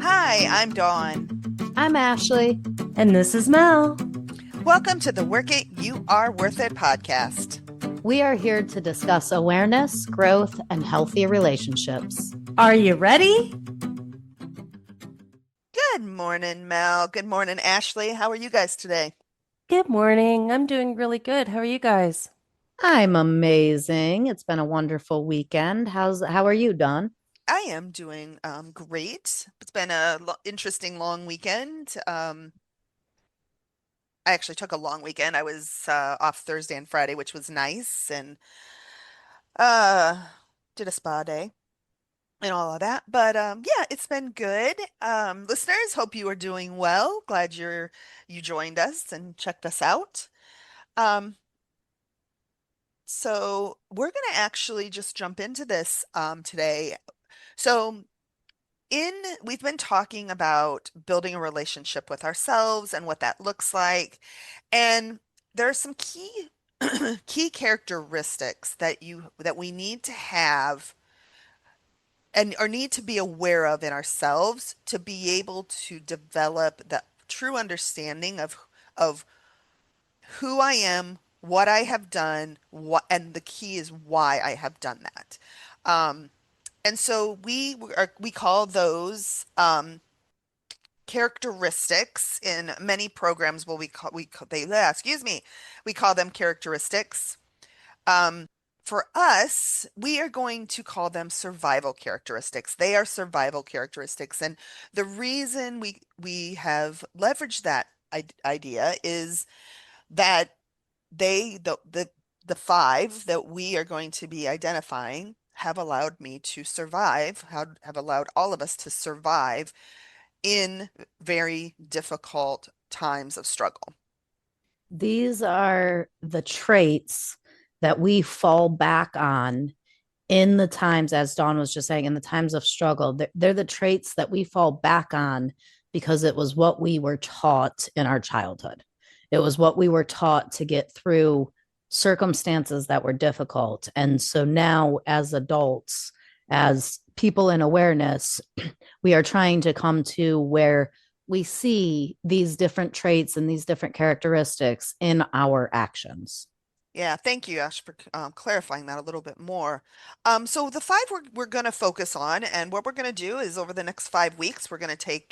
Hi, I'm Dawn. I'm Ashley. And this is Mel. Welcome to the Work It, You Are Worth It podcast. We are here to discuss awareness, growth, and healthy relationships. Are you ready? Good morning, Mel. Good morning, Ashley. How are you guys today? Good morning. I'm doing really good. How are you guys? I'm amazing. It's been a wonderful weekend. How are you, Don? I am doing great. It's been a interesting long weekend. I actually took a long weekend. I was off Thursday and Friday, which was nice, and uh, did a spa day and all of that. But yeah, it's been good. Listeners, hope you are doing well. Glad you joined us and checked us out. Um, so we're gonna actually just jump into this today. So in we've been talking about building a relationship with ourselves and what that looks like. And there are some key characteristics that we need to have and or need to be aware of in ourselves to be able to develop the true understanding of who I am, what I have done, and the key is why I have done that. Um, and so we call those characteristics in many programs. Well, we call them characteristics. Um, for us, we are going to call them survival characteristics. They are survival characteristics. And the reason we have leveraged that idea is that the five that we are going to be identifying have allowed me to survive, have allowed all of us to survive in very difficult times of struggle. These are the traits that we fall back on in the times, as Dawn was just saying, in the times of struggle. They're the traits that we fall back on because it was what we were taught in our childhood. It was what we were taught to get through circumstances that were difficult. And so now, as adults, as people in awareness, we are trying to come to where we see these different traits and these different characteristics in our actions. Yeah, thank you, Ash, for clarifying that a little bit more. So the five we're going to focus on, and what we're going to do is over the next 5 weeks, we're going to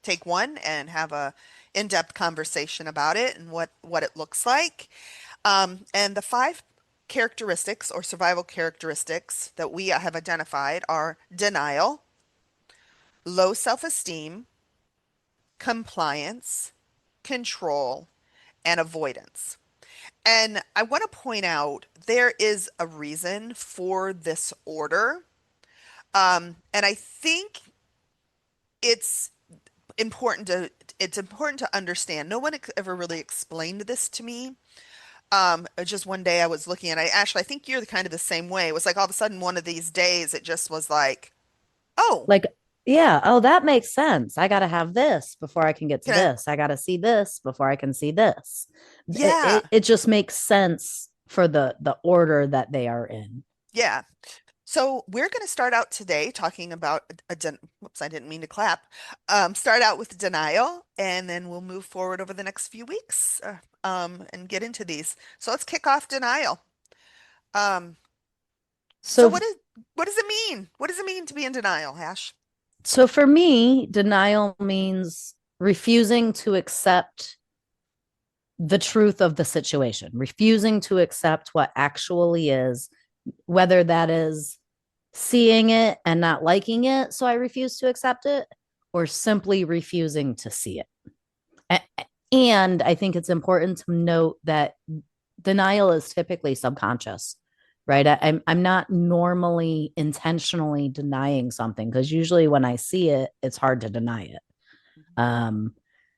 take one and have a in-depth conversation about it and what it looks like. And the five characteristics or survival characteristics that we have identified are denial, low self-esteem, compliance, control, and avoidance. And I want to point out there is a reason for this order. And I think it's it's important to understand. No one ever really explained this to me. Just one day I was looking and Ashley, I think you're the kind of the same way. It was like all of a sudden one of these days it just was like, oh, Like, yeah, oh, that makes sense. I got to have this before I can get to can I, this. I got to see this before I can see this. It, yeah, it, it just makes sense for the order that they are in. yeah. So we're going to start out today talking about whoops, I didn't mean to clap. Start out with denial, and then we'll move forward over the next few weeks and get into these. So let's kick off denial. Um, so So, what does it mean? What does it mean to be in denial, Hash? so for me, denial means refusing to accept the truth of the situation, refusing to accept what actually is, whether that is seeing it and not liking it, so I refuse to accept it, or simply refusing to see it. And I think it's important to note that denial is typically subconscious, right? I'm not normally intentionally denying something because usually when I see it, it's hard to deny it. Um,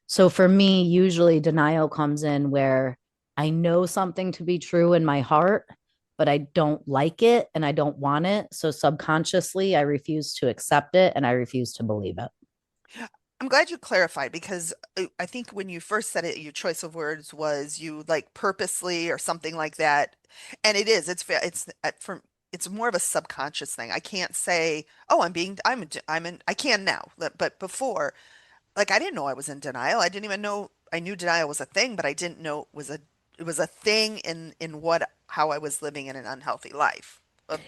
so for me, usually denial comes in where I know something to be true in my heart, but I don't like it and I don't want it. So subconsciously, I refuse to accept it and I refuse to believe it. I'm glad you clarified because I think when you first said it, your choice of words was you like purposely or something like that. And it is, it's it's more of a subconscious thing. I can't say, "Oh, I'm in I can now." But before, like I didn't know I was in denial. I didn't even know I knew denial was a thing, but I didn't know it was a thing in what how I was living in an unhealthy life. Uh,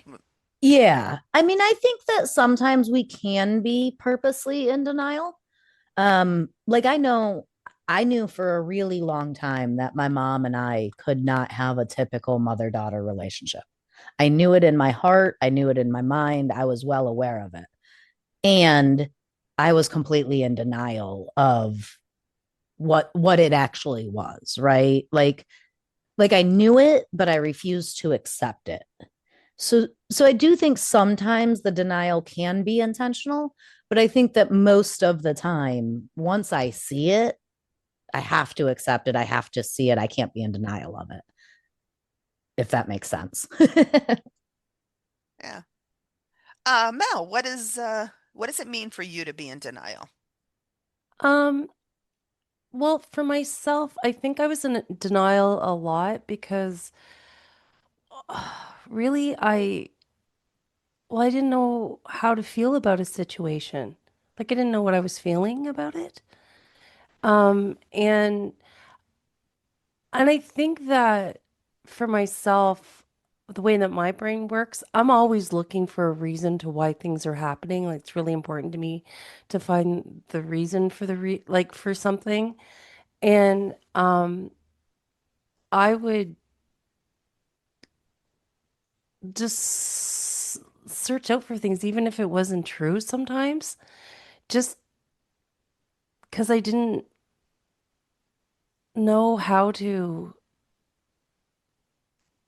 Yeah. I mean, I think that sometimes we can be purposely in denial. Like I knew for a really long time that my mom and I could not have a typical mother-daughter relationship. I knew it in my heart, I knew it in my mind, I was well aware of it. And I was completely in denial of what it actually was, right? Like I knew it, but I refused to accept it. So I do think sometimes the denial can be intentional, but I think that most of the time, once I see it, I have to accept it. I have to see it. I can't be in denial of it, if that makes sense. yeah. Mel, what does it mean for you to be in denial? Um, well, for myself, I think I was in denial a lot because really I didn't know how to feel about a situation. Like I didn't know what I was feeling about it. Um, and and I think that for myself, the way that my brain works, I'm always looking for a reason to why things are happening. Like it's really important to me to find the reason for like for something. And I would just search out for things, even if it wasn't true sometimes, just because I didn't know how to.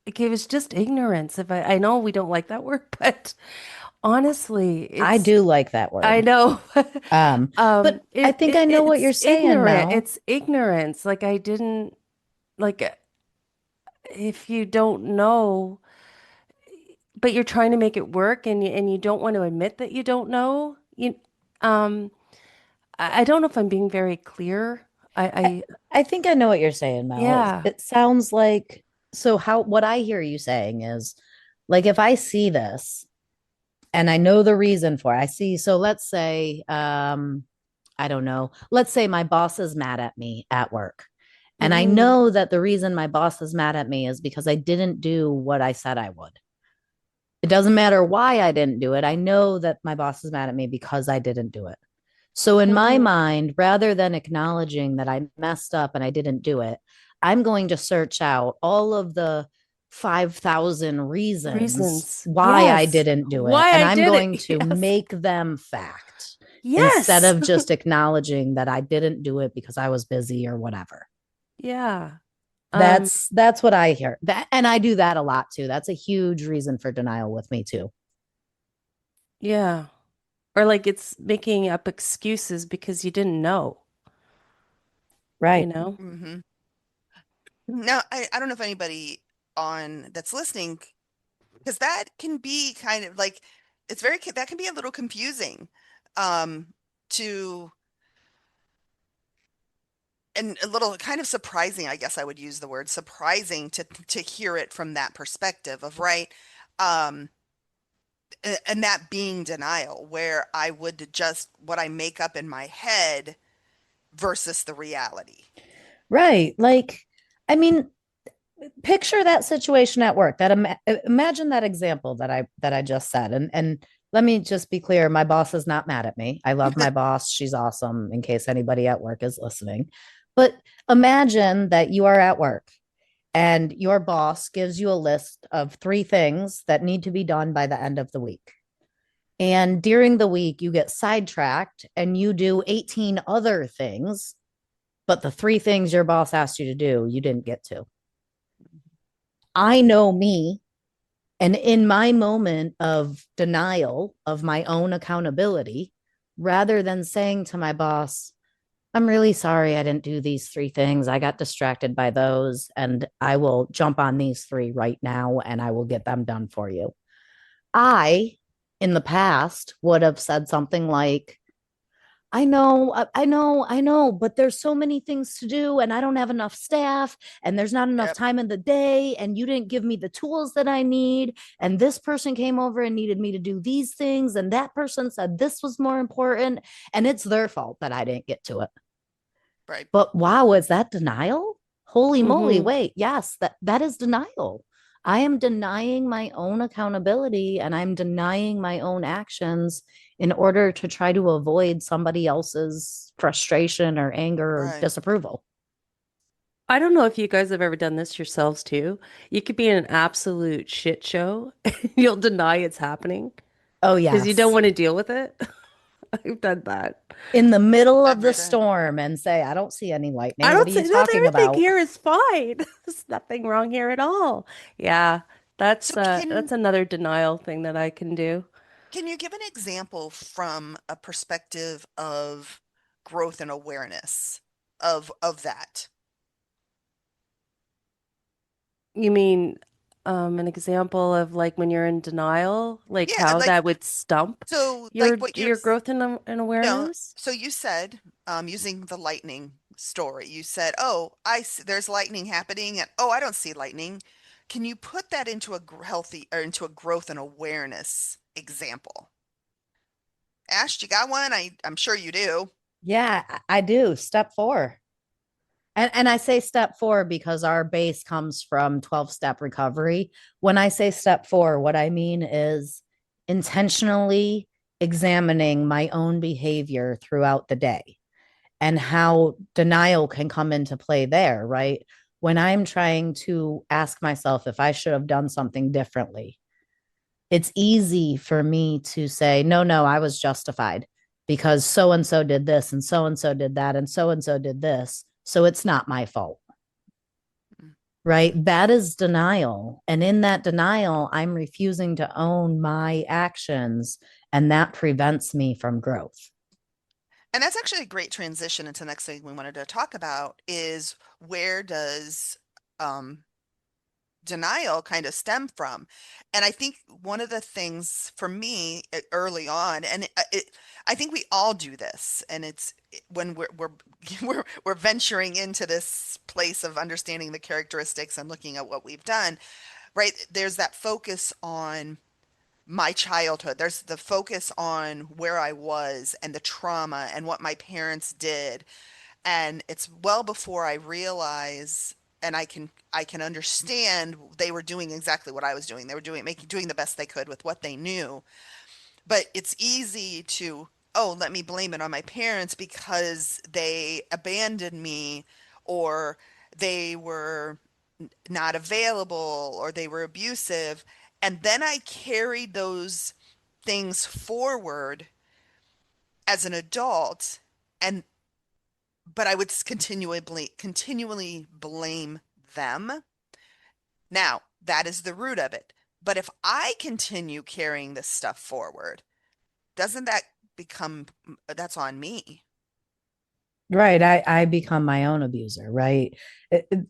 Like, it was just ignorance. If I know we don't like that word, but honestly, I it's, do like that I word. know. But I think I know what you're It's saying, ignorant. Mel. It's ignorance. Like I didn't like if you don't know, but you're trying to make it work and you don't want to admit that you don't know. Um I don't know if I'm being very clear. I, I I think I know what you're saying, Mel. yeah. It sounds like so how what I hear you saying is like if I see this and I know the reason for it, I see, so let's say I don't know, let's say my boss is mad at me at work. And I Mm-hmm. know that the reason my boss is mad at me is because I didn't do what I said I would. It doesn't matter why I didn't do it. I know that my boss is mad at me because I didn't do it. So, in my Mm-hmm. mind, rather than acknowledging that I messed up and I didn't do it, I'm going to search out all of the 5,000 reasons Reasons. why I Yes. didn't do it. Why And I I'm did it. going to Yes. make them fact instead Yes. of just acknowledging that I didn't do it because I was busy or whatever. Yeah. Um, That's what I hear. That and I do that a lot too. That's a huge reason for denial with me too. yeah. Or like it's making up excuses because you didn't know, you Right. know? Hmm. Now, I don't know if anybody on that's listening, because that can be kind of like that can be a little confusing to and a little kind of surprising, I guess I would use the word surprising to hear it from that perspective of right. Um, and that being denial, where I would just what I make up in my head versus the reality. Right. Like, I mean, picture that situation at work. Imagine that example that I just said. And let me just be clear, my boss is not mad at me. I love my boss. She's awesome in case anybody at work is listening. But imagine that you are at work and your boss gives you a list of 3 things that need to be done by the end of the week. And during the week, you get sidetracked and you do 18 other things, but the 3 things your boss asked you to do, you didn't get to. I know me. And in my moment of denial of my own accountability, rather than saying to my boss, I'm really sorry I didn't do these 3 things. I got distracted by those, and I will jump on these 3 right now and I will get them done for you. I, in the past, would have said something like, I know, but there's so many things to do, and I don't have enough staff, and there's not enough Yep, time in the day, and you didn't give me the tools that I need. And this person came over and needed me to do these things, and that person said this was more important, and it's their fault that I didn't get to it. right. But wow, is that denial? Holy moly, Mm-hmm. wait, yes, that is denial. I am denying my own accountability and I'm denying my own actions in order to try to avoid somebody else's frustration or anger or Right. disapproval. I don't know if you guys have ever done this yourselves too. You could be in an absolute shit show and you'll deny it's happening Oh, because you don't yes. want to deal with it. I've done that. In the middle of the Every day. storm and say, I don't see any I lightning. What don't are say you that talking everything about? here is fine. There's nothing wrong here at all. Yeah, So that's another denial thing that I can do. can you give an example from a perspective of growth and awareness of that? You mean an example of like when you're in denial, like Yeah, how like that would stump so like what you're your growth and no, awareness? so you said using the lightning story, you said, "Oh, there's lightning happening and oh, I don't see lightning." Can you put that into a healthy or into a growth and awareness example? Ash, you got one? I'm sure you do. Yeah, I do. Step four. And I say step four because our base comes from 12-step recovery. When I say step four, what I mean is intentionally examining my own behavior throughout the day and how denial can come into play there, right? When I'm trying to ask myself if I should have done something differently, it's easy for me to say, no, no, I was justified because so and so did this and so did that and so did this. So it's not my fault, Mm. right? That is denial. And in that denial, I'm refusing to own my actions, and that prevents me from growth. And that's actually a great transition into the next thing we wanted to talk about is where does um, denial kind of stem from? And I think one of the things for me early on, and I think we all do this, and when we're venturing into this place of understanding the characteristics and looking at what we've done, right? There's that focus on my childhood. There's the focus on where I was and the trauma and what my parents did. And it's well before I realize and I can understand they were doing exactly what I was doing. They were doing the best they could with what they knew. But it's easy to, oh, let me blame it on my parents because they abandoned me or they were not available or they were abusive. And then I carried those things forward as an adult and but I would continually blame them. Now, that is the root of it. But if I continue carrying this stuff forward, doesn't that become that's on me? Right. I become my own abuser, right?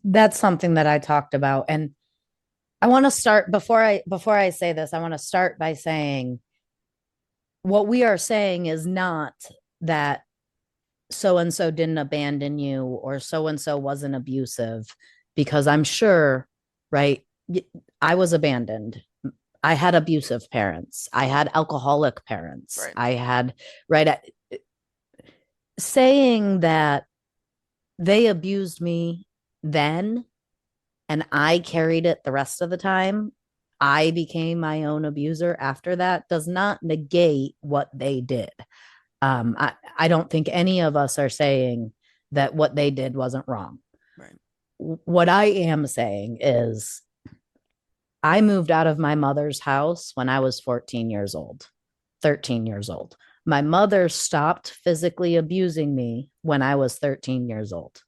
That's something that I talked about. And I want to start before I say this, I want to start by saying what we are saying is not that so and so didn't abandon you or so and so wasn't abusive, because I'm sure, right? I was abandoned. I had abusive parents. I had alcoholic parents. Right. I had, right? Saying that they abused me then and I carried it the rest of the time. I became my own abuser after that does not negate what they did. I don't think any of us are saying that what they did wasn't wrong. Right. What I am saying is I moved out of my mother's house when I was 14 years old, 13 years old. My mother stopped physically abusing me when I was 13 years old.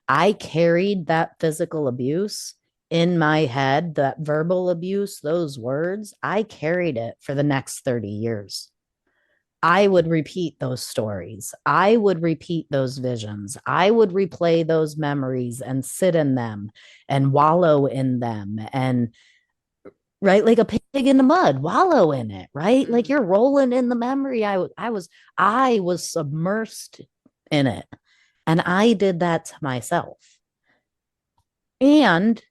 I carried that physical abuse in my head, that verbal abuse, those words, I carried it for the next 30 years. I would repeat those stories. I would repeat those visions. I would replay those memories and sit in them and wallow in them and right? Like a pig in the mud, wallow in it, right? Like Mhm. you're rolling in the memory. I was submersed in it. And I did that to myself. And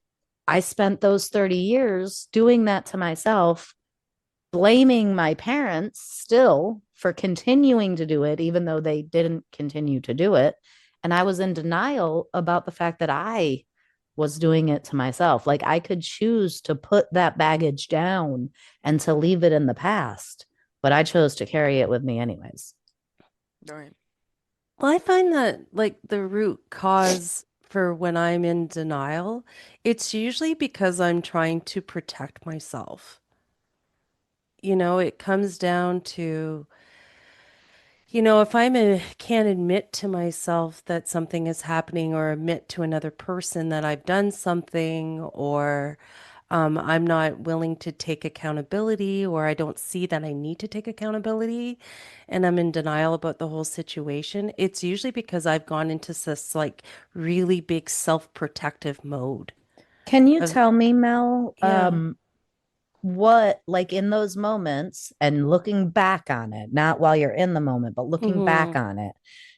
I spent those 30 years doing that to myself, blaming my parents still for continuing to do it, even though they didn't continue to do it. And I was in denial about the fact that I was doing it to myself. Like I could choose to put that baggage down and to leave it in the past, but I chose to carry it with me anyways. All right. Well, I find that like the root cause for when I'm in denial, it's usually because I'm trying to protect myself. It comes down to, if can't admit to myself that something is happening or admit to another person that I've done something, or I'm not willing to take accountability, or I don't see that I need to take accountability, and I'm in denial about the whole situation, it's usually because I've gone into this like really big self-protective mode Can you of, tell me, Mel, yeah. what, like in those moments and looking back on it, not while you're in the moment, but looking back hmm on it,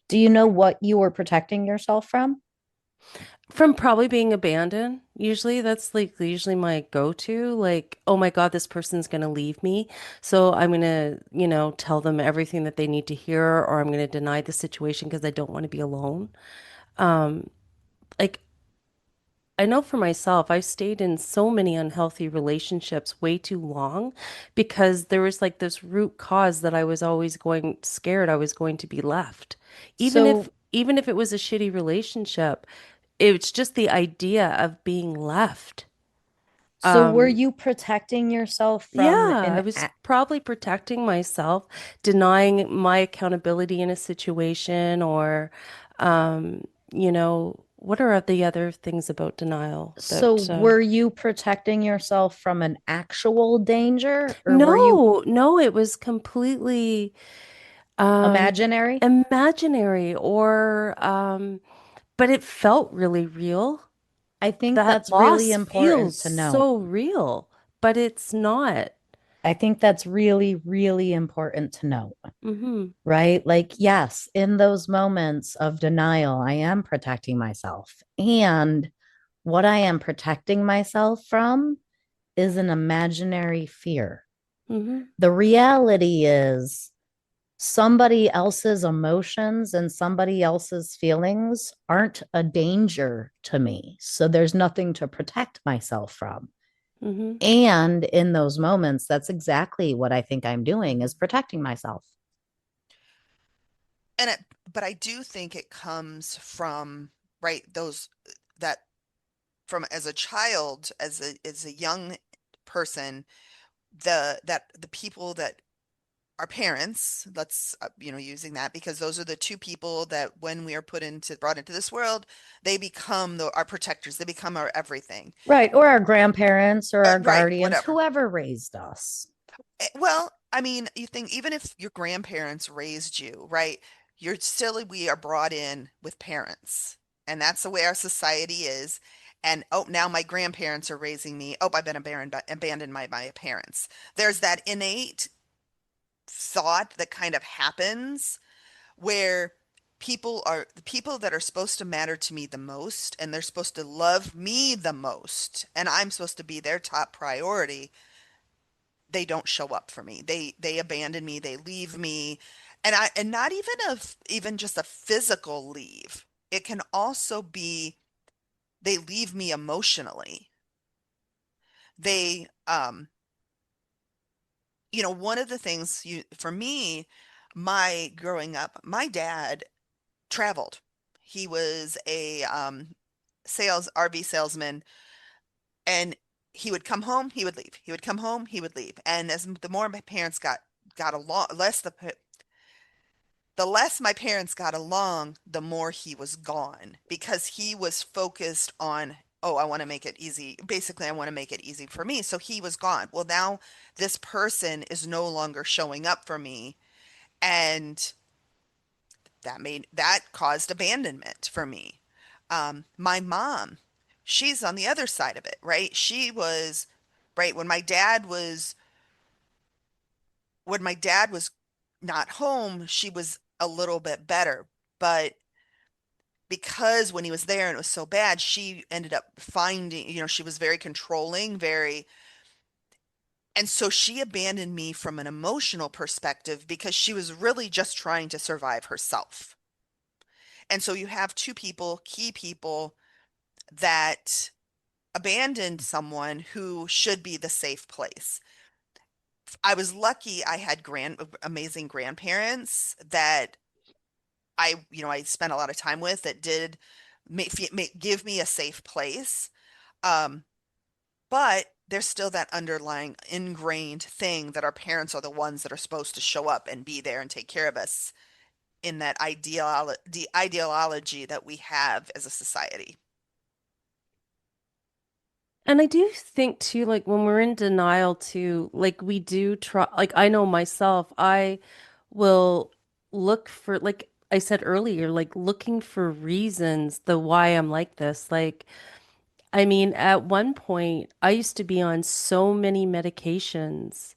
do you know what you were protecting yourself from? From probably being abandoned. Usually that's like usually my go-to. Like, oh my God, this person's gonna leave me. So I'm gonna, tell them everything that they need to hear, or I'm gonna deny the situation because I don't want to be alone. Like I know for myself, I've stayed in so many unhealthy relationships way too long because there was like this root cause that I was always going scared I was going to be left. So, Even if it was a shitty relationship, it's just the idea of being left. so were Um, you protecting yourself from yeah, I was probably protecting myself, denying my accountability in a situation, or, what are the other things about denial so that, were you protecting yourself from an actual danger or were you no, no, it was completely um imaginary? imaginary, or but it felt really real. I think That that's really loss important feels to note. so real, but it's not. I think that's really, really important to note. Mm-hmm. Right? Like, yes, in those moments of denial, I am protecting myself. And what I am protecting myself from is an imaginary fear. Mm-hmm. The reality is, somebody else's emotions and somebody else's feelings aren't a danger to me. So there's nothing to protect myself from. Mm-hmm. And in those moments, that's exactly what I think I'm doing is protecting myself. And it, but I do think it comes from, right, those that from as a child, as a young person, the people that our parents, let's using that because those are the two people that when we are brought into this world, they become our protectors. They become our everything. Right. Or our grandparents or our Right, guardians, whatever. whoever raised us. Well, I mean, you think even if your grandparents raised you, right? We are brought in with parents. And that's the way our society is. And oh, now my grandparents are raising me. Oh, I've been abandoned by my parents. There's that innate thought that kind of happens where the people that are supposed to matter to me the most and they're supposed to love me the most and I'm supposed to be their top priority, they don't show up for me. They abandon me, they leave me. And not even just a physical leave. It can also be they leave me emotionally. They one of the things for me, my growing up, my dad traveled. He was a sales RV salesman, and he would come home, he would leave. He would come home, he would leave. And as the more my parents got along, the less my parents got along, the more he was gone because he was focused on, oh, I want to make it easy. Basically, I want to make it easy for me. So he was gone. Well, now this person is no longer showing up for me, and that caused abandonment for me. My mom, she's on the other side of it, right? She was right? When my dad was not home, she was a little bit better. But because when he was there and it was so bad, she ended up finding, she was very controlling, and so she abandoned me from an emotional perspective because she was really just trying to survive herself. And so you have two people, key people, that abandoned someone who should be the safe place. I was lucky I had amazing grandparents that I spent a lot of time with that did give me a safe place. Um, but there's still that underlying ingrained thing that our parents are the ones that are supposed to show up and be there and take care of us in that the ideology that we have as a society. And I do think too, like when we're in denial too, like we do try, like I know myself, I will look for, like I said earlier, like looking for reasons the why I'm like this. Like, I mean, at one point, I used to be on so many medications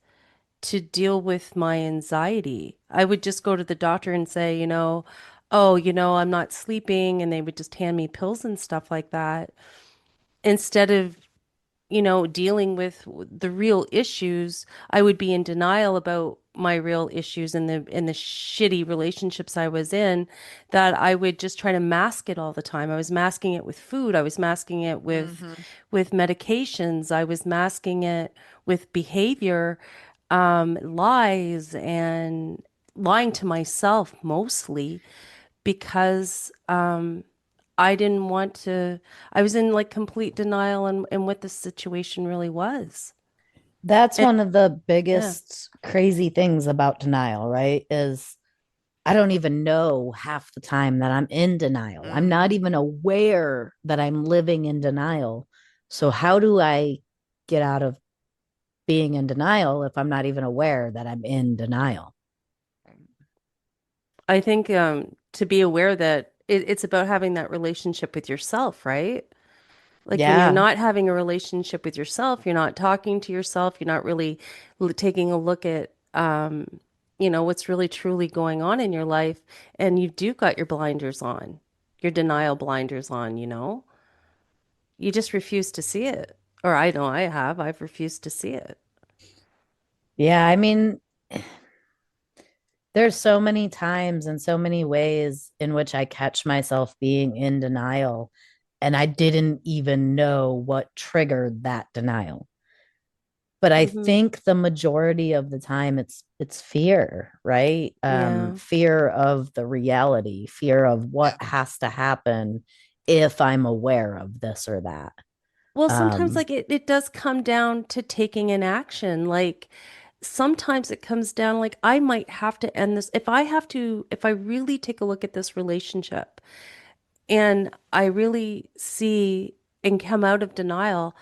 to deal with my anxiety. I would just go to the doctor and say, oh, I'm not sleeping, and they would just hand me pills and stuff like that instead of dealing with the real issues. I would be in denial about my real issues and the shitty relationships I was in, that I would just try to mask it all the time. I was masking it with food. I was masking it Hmm. with medications. I was masking it with behavior, lies and lying to myself mostly because I didn't want to, I was in like complete denial and what the situation really was. That's And one of the yeah. biggest crazy things about denial, right? Is I don't even know half the time that I'm in denial. I'm not Hmm. even aware that I'm living in denial. So, how do I get out of being in denial if I'm not even aware that I'm in denial? I think to be aware that it's about having that relationship with yourself, right? Like when you're Yeah. not having a relationship with yourself, you're not talking to yourself, you're not really taking a look at, what's really truly going on in your life, and you do got your blinders on, your denial blinders on, you just refuse to see it. Or I know I have, I've refused to see it. Yeah. I mean, there's so many times and so many ways in which I catch myself being in denial, and I didn't even know what triggered that denial. But I Hmm. think the majority of the time it's fear, right? Yeah. Fear of the reality, fear of what Yeah. has to happen if I'm aware of this or that. Well, sometimes Um, like it does come down to taking an action. Like sometimes it comes down like I might have to end this if I really take a look at this relationship and I really see and come out of denial,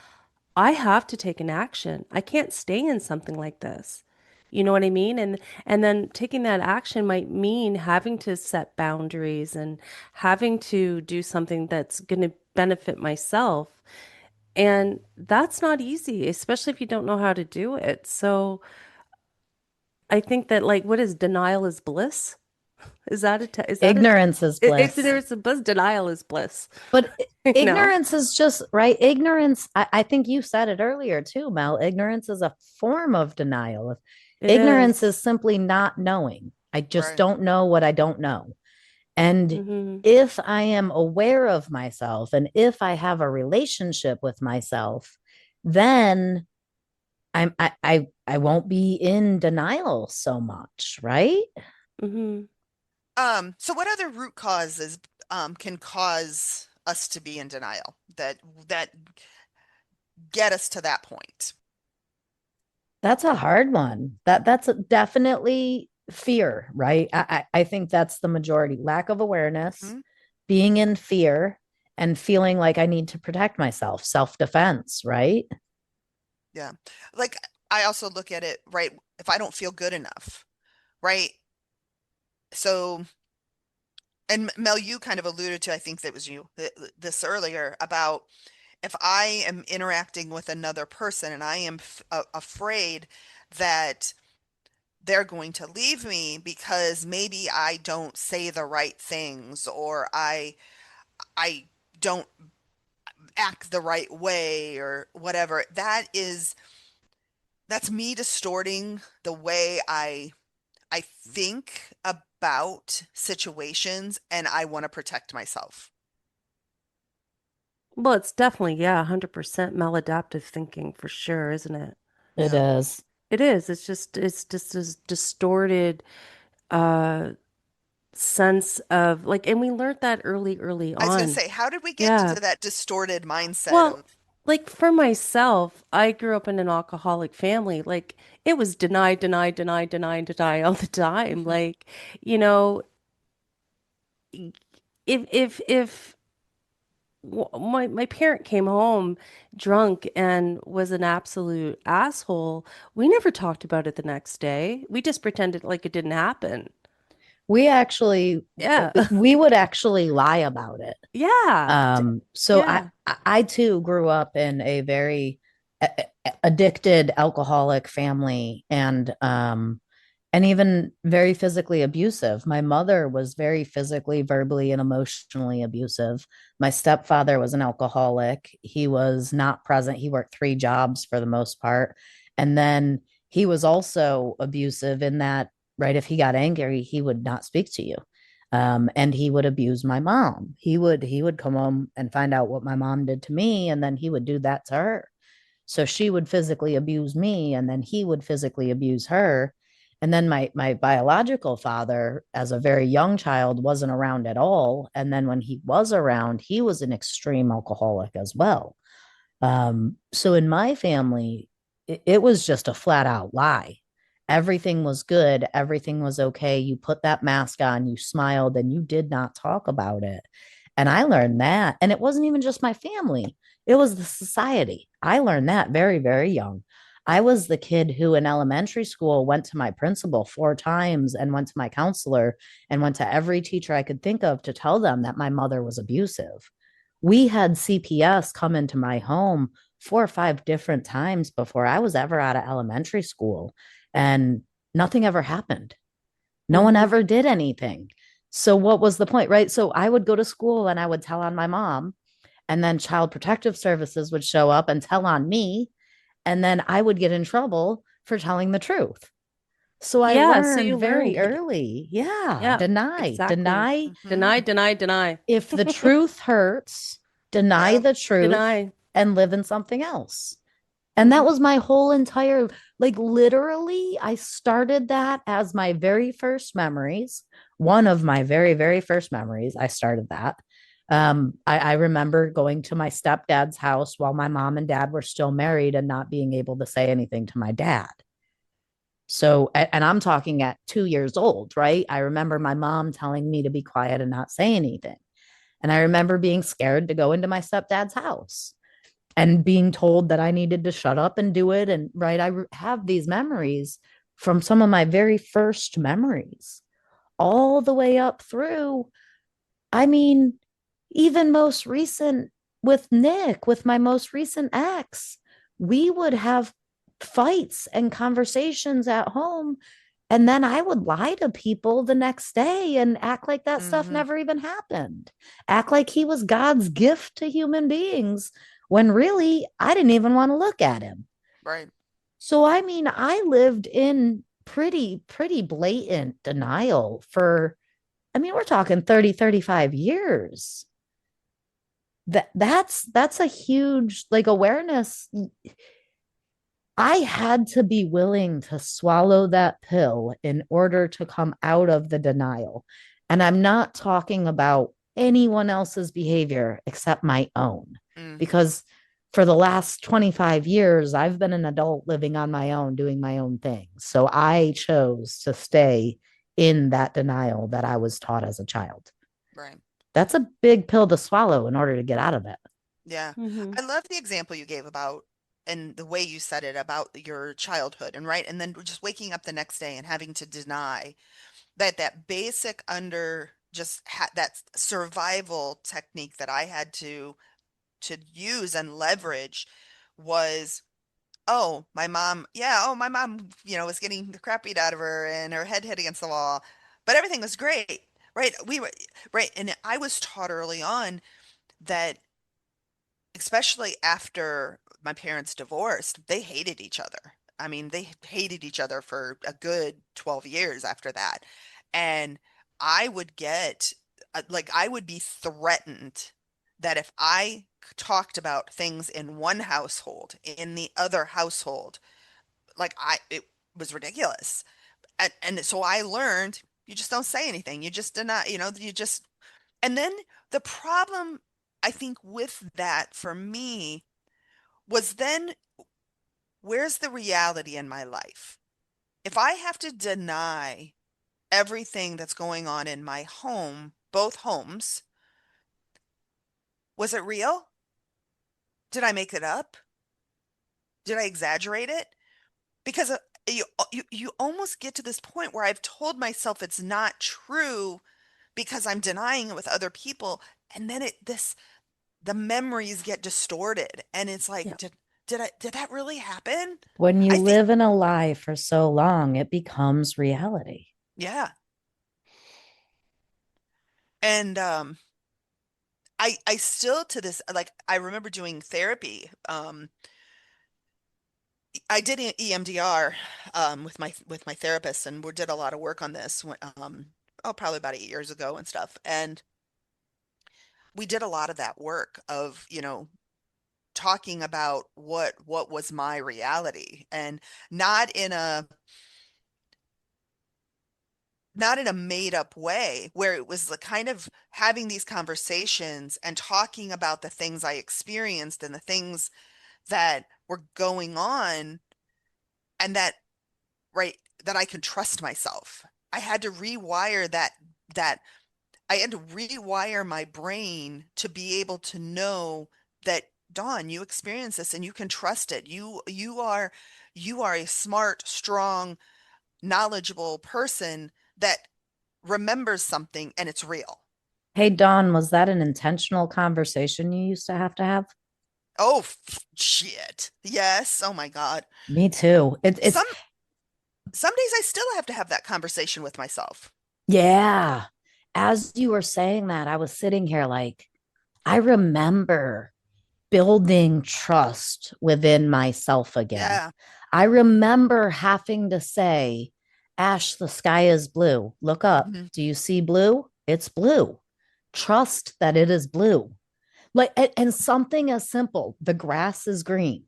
I have to take an action. I can't stay in something like this. You know what I mean? And then taking that action might mean having to set boundaries and having to do something that's going to benefit myself. And that's not easy, especially if you don't know how to do it. So I think that like what is denial is bliss? Is that a Ignorance is bliss. ignorance is bliss? Denial is bliss. But You know? ignorance is just right. Ignorance, I think you said it earlier too, Mel. Ignorance is a form of denial. It Ignorance is. is simply not knowing. I just Right. don't know what I don't know. And Mm-hmm. if I am aware of myself and if I have a relationship with myself, then I won't be in denial so much, right? Mm-hmm. So what other root causes can cause us to be in denial that get us to that point? That's a hard one. Definitely fear, right? I think that's the majority. Lack of awareness, Hmm. being in fear, and feeling like I need to protect myself, self-defense, right? Yeah. Like I also look at it, right? If I don't feel good enough, right? So, and Mel, you kind of alluded to, I think that was you, this earlier about if I am interacting with another person and I am afraid that they're going to leave me because maybe I don't say the right things or I don't act the right way or whatever, that's me distorting the way I think about situations and I want to protect myself. Well, it's definitely, yeah, 100% maladaptive thinking for sure, isn't it? It Yeah. is. It is. It's just this distorted uh sense of like, and we learned that early I was going to on. say, how did we get Yeah. to that distorted mindset Well, of, like for myself, I grew up in an alcoholic family. Like it was deny, deny, deny, deny, deny all the time. Mhm. Like, you know, if my parent came home drunk and was an absolute asshole, we never talked about it the next day. We just pretended like it didn't happen. We actually, Yeah. we would actually lie about it. Yeah. So Yeah. I too grew up in a very addicted alcoholic family, and even very physically abusive. My mother was very physically, verbally, and emotionally abusive. My stepfather was an alcoholic. He was not present. He worked three jobs for the most part. And then he was also abusive in that, right, if he got angry, he would not speak to you. And he would abuse my mom. He would come home and find out what my mom did to me, and then he would do that to her. So she would physically abuse me, and then he would physically abuse her. And then my biological father, as a very young child, wasn't around at all. And then when he was around, he was an extreme alcoholic as well. So in my family, it was just a flat out lie. Everything was good, everything was okay. You put that mask on, you smiled, and you did not talk about it. And I learned that. And it wasn't even just my family, it was the society. I learned that very, very young. I was the kid who in elementary school went to my principal four times and went to my counselor and went to every teacher I could think of to tell them that my mother was abusive. We had CPS come into my home four or five different times before I was ever out of elementary school, and nothing ever happened. No one Hmm. ever did anything. So, what was the point, right? So, I would go to school and I would tell on my mom, and then Child Protective Services would show up and tell on me, and then I would get in trouble for telling the truth. So, I Yeah. So learned you learn. very early, yeah, Yeah, deny, exactly. deny. Mhm. Deny, deny, deny. If the truth hurts, deny Yeah. the truth Deny. and live in something else. And that Hmm. was my whole entire, like, literally, I started that as my very first memories. One of my very, very first memories, I started that. I remember going to my stepdad's house while my mom and dad were still married and not being able to say anything to my dad. So, and I'm talking at 2 years old, right? I remember my mom telling me to be quiet and not say anything. And I remember being scared to go into my stepdad's house and being told that I needed to shut up and do it. And right, I have these memories from some of my very first memories, all the way up through. I mean, even most recent with Nick, with my most recent ex, we would have fights and conversations at home. And then I would lie to people the next day and act like that stuff Mhm. never even happened. Act like he was God's gift to human beings when really I didn't even want to look at him. Right. So, I mean, I lived in pretty blatant denial for, I mean, we're talking 30, 35 years. That's a huge like awareness. I had to be willing to swallow that pill in order to come out of the denial. And I'm not talking about anyone else's behavior except my own, Mm. because for the last 25 years, I've been an adult living on my own, doing my own thing. So I chose to stay in that denial that I was taught as a child. Right. That's a big pill to swallow in order to get out of it. Yeah. Hmm. I love the example you gave about and the way you said it about your childhood and right and then just waking up the next day and having to deny that basic under just that survival technique that I had to to use and leverage was, oh, my mom, yeah, oh, my mom, was getting the crap beat out of her and her head hit against the wall, but everything was great, right? We were right, and I was taught early on that, especially after my parents divorced, they hated each other. I mean, they hated each other for a good 12 years after that. And I would get, I would be threatened that if I talked about things in one household, in the other household, it was ridiculous. And so I learned you just don't say anything. You just do not, you just, and then the problem, I think, with that for me was then where's the reality in my life? If I have to deny everything that's going on in my home, both homes, was it real? Did I make it up? Did I exaggerate it? Because you almost get to this point where I've told myself it's not true because I'm denying it with other people, and then the memories get distorted, and it's like, Yeah. did that really happen? When you I think, live in a lie for so long, it becomes reality. yeah. And I still to this, like, I remember doing therapy. I did EMDR with my therapist, and we did a lot of work on this oh, probably about 8 years ago and stuff. And we did a lot of that work of, talking about what was my reality, and not in a not in a made up way, where it was the kind of having these conversations and talking about the things I experienced and the things that were going on, and right, that I could trust myself. I had to rewire that I had to rewire my brain to be able to know that, Dawn, you experience this and you can trust it. You are a smart, strong, knowledgeable person that remembers something and it's real. Hey, Dawn, was that an intentional conversation you used to have to have? Oh, shit. Yes. Oh my God. Me too. It's Some some days I still have to have that conversation with myself. yeah. As you were saying that, I was sitting here like, I remember building trust within myself again. Yeah. I remember having to say, Ash, the sky is blue. Look up. Mhm. Do you see blue? It's blue. Trust that it is blue. Like, and something as simple, the grass is green.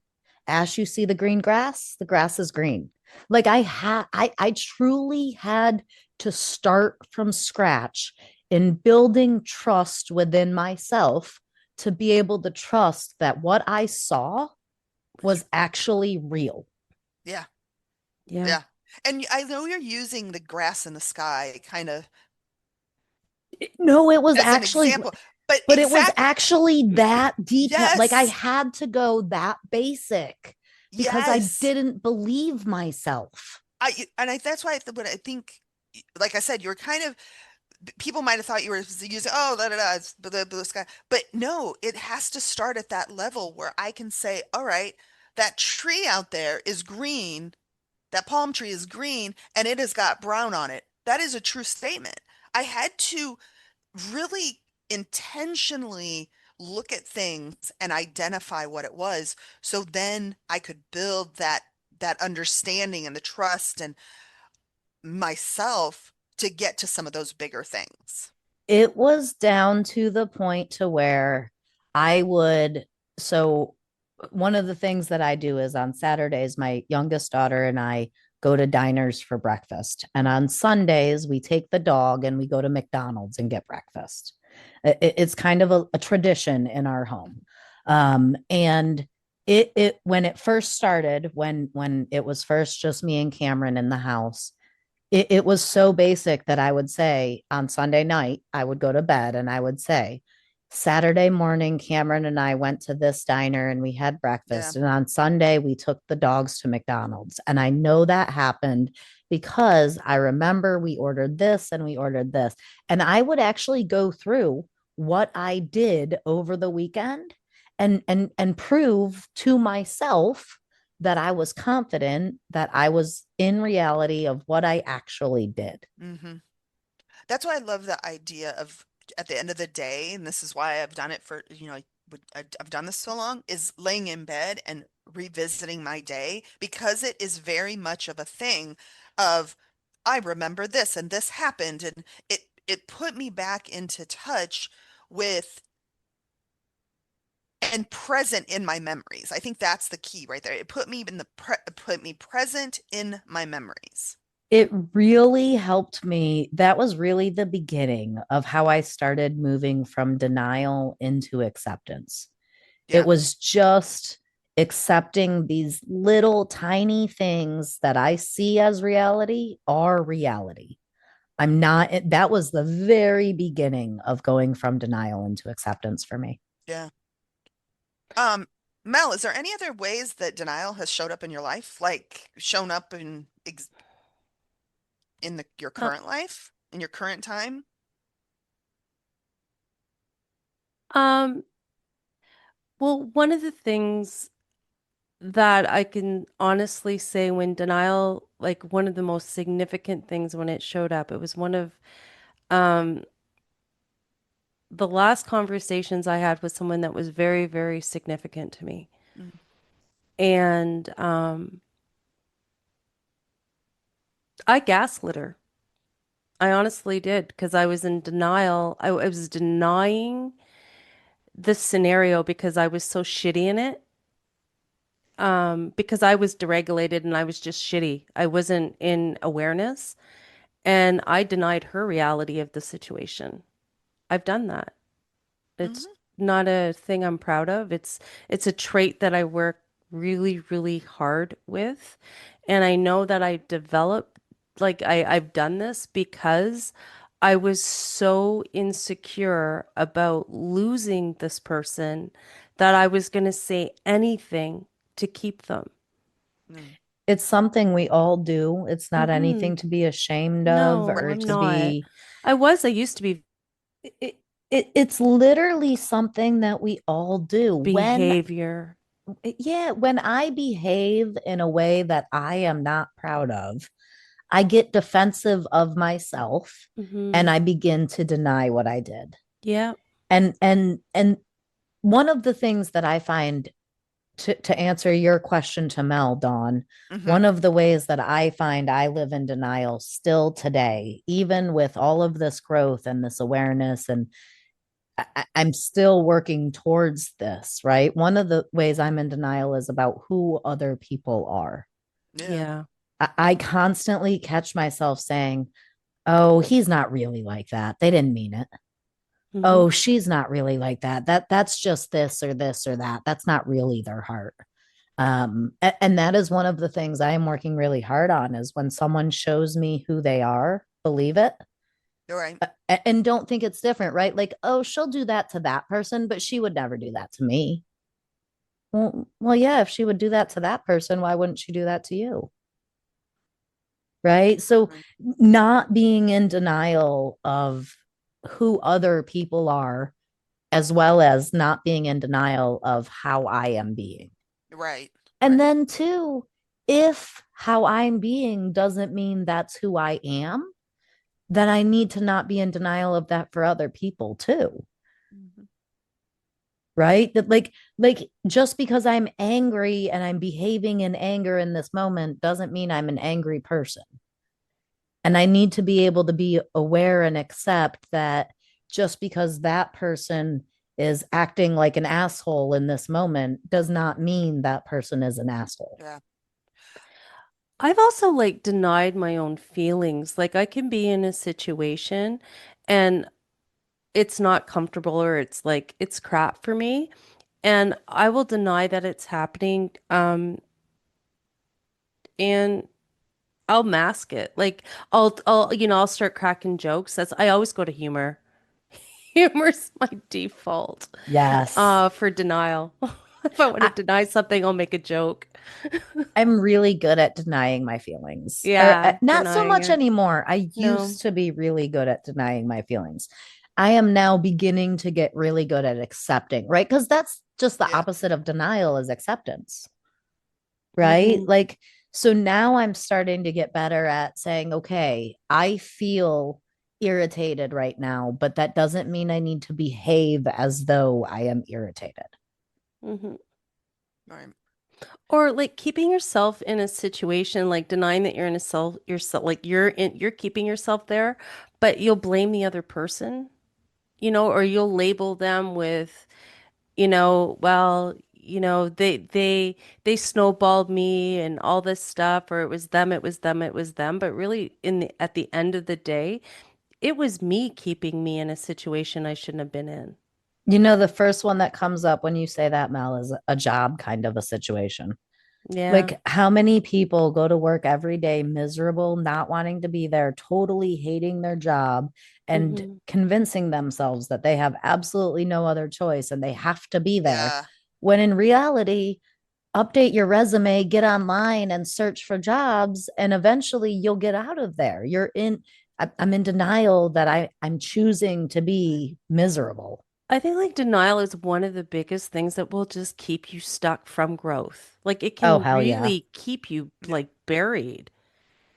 Ash, you see the green grass? The grass is green. Like I truly had to start from scratch in building trust within myself to be able to trust that what I saw was actually real. Yeah. Yeah. Yeah. And I know you're using the grass in the sky kind of No, it was as an actually, example, but but it was actually that detailed. Like I yes. had to go that basic because I Yes. didn't believe myself. That's why what I think, like I said, you were kind of, people might have thought you were using, oh, da, da, da, it's the blue sky. But no, it has to start at that level where I can say, all right, that tree out there is green, that palm tree is green, and it has got brown on it. That is a true statement. I had to really intentionally look at things and identify what it was, so then I could build that understanding and the trust and myself to get to some of those bigger things. It was down to the point to where I would, so one of the things that I do is on Saturdays, my youngest daughter and I go to diners for breakfast. And on Sundays, we take the dog and we go to McDonald's and get breakfast. It's kind of a tradition in our home. And it when it first started, when it was first just me and Cameron in the house, it was so basic that I would say on Sunday night, I would go to bed and I would say, Saturday morning, Cameron and I went to this diner and we had Yeah. breakfast. And on Sunday, we took the dogs to McDonald's. And I know that happened because I remember we ordered this and we ordered this. And I would actually go through what I did over the weekend. and prove to myself that I was confident, that I was in reality of what I actually did. Hmm. That's why I love the idea of at the end of the day, and this is why I've done it for, I've done this so long, is laying in bed and revisiting my day because it is very much of a thing of I remember this and this happened and it put me back into touch with and present in my memories. I think that's the key right there. It put me in the put me present in my memories. It really helped me. That was really the beginning of how I started moving from denial into acceptance. It Yeah. was just accepting these little tiny things that I see as reality are reality. I'm not, that was the very beginning of going from denial into acceptance for me. Yeah. Um, Mel, is there any other ways that denial has showed up in your life? Like shown up in ex in your Uh, current life, in your current time? um, well, one of the things that I can honestly say when denial, like one of the most significant things when it showed up, it was one of um, the last conversations I had with someone that was very, very significant to me. Mm, And I gaslit her. I honestly did because I was in denial. I was denying this scenario because I was so shitty in it. Because I was deregulated and I was just shitty. I wasn't in awareness. And I denied her reality of the situation. I've done that. It's hmm. not a thing I'm proud of. It's a trait that I work really, really hard with. And I know that I developed I've done this because I was so insecure about losing this person that I was going to say anything to keep them. Mm, It's something we all do. It's not Mm-hmm. anything to be ashamed of No, or I'm to not. be, I used to be it, it's literally something that we all do. behavior. Yeah, when I behave in a way that I am not proud of, I get defensive of myself and Mm-hmm. I begin to deny what I did. Yeah. And one of the things that I find to answer your question to Mel, Dawn, hmm. one of the ways that I find I live in denial still today, even with all of this growth and this awareness, and I'm still working towards this, right? One of the ways I'm in denial is about who other people are. Yeah. Yeah. I constantly catch myself saying, oh, he's not really like that. They didn't mean it. Mm-hmm. Oh, she's not really like that. That's just this or that. That's not really their heart. And that is one of the things I am working really hard on is when someone shows me who they are, believe it, You're right. and don't think it's different, right? Like, oh, she'll do that to that person, but she would never do that to me. Well, yeah, if she would do that to that person, why wouldn't she do that to you? Right. So, Right. not being in denial of who other people are, as well as not being in denial of how I am being. Right. And Right. then, two, if how I'm being doesn't mean that's who I am, then I need to not be in denial of that for other people too. Mhm. Right. That like just because I'm angry and I'm behaving in anger in this moment doesn't mean I'm an angry person. And I need to be able to be aware and accept that just because that person is acting like an asshole in this moment does not mean that person is an asshole. Yeah. I've also like denied my own feelings. Like I can be in a situation and it's not comfortable or it's like it's crap for me and I will deny that it's happening and I'll mask it. Like I'll start cracking jokes. That's I always go to humor. Humor's my default Yes. for denial. If I want to I, deny something, I'll make a joke. I'm really good at denying my feelings, or Yeah, not so denying much it. anymore. I No. used to be really good at denying my feelings. I am now beginning to get really good at accepting, right? Because that's just the Yeah. opposite of denial is acceptance, right? Mm-hmm. Like, so now I'm starting to get better at saying, okay, I feel irritated right now, but that doesn't mean I need to behave as though I am irritated. Mm-hmm. Right. Or like keeping yourself in a situation, like denying that you're in a self yourself, like you're keeping yourself there, but you'll blame the other person, or you'll label them with, well, they snowballed me and all this stuff, or it was them, it was them, it was them. But really at the end of the day, it was me keeping me in a situation I shouldn't have been in. The first one that comes up when you say that, Mel, is a job kind of a situation. Yeah. Like, how many people go to work every day miserable, not wanting to be there, totally hating their job, and Mm-hmm. convincing themselves that they have absolutely no other choice and they have to be there? Yeah. When in reality, update your resume, get online and search for jobs, and eventually you'll get out of there. I'm in denial that I'm choosing to Right. be miserable. I think like denial is one of the biggest things that will just keep you stuck from growth. Like it Oh, can hell yeah. really keep you Yeah. like buried.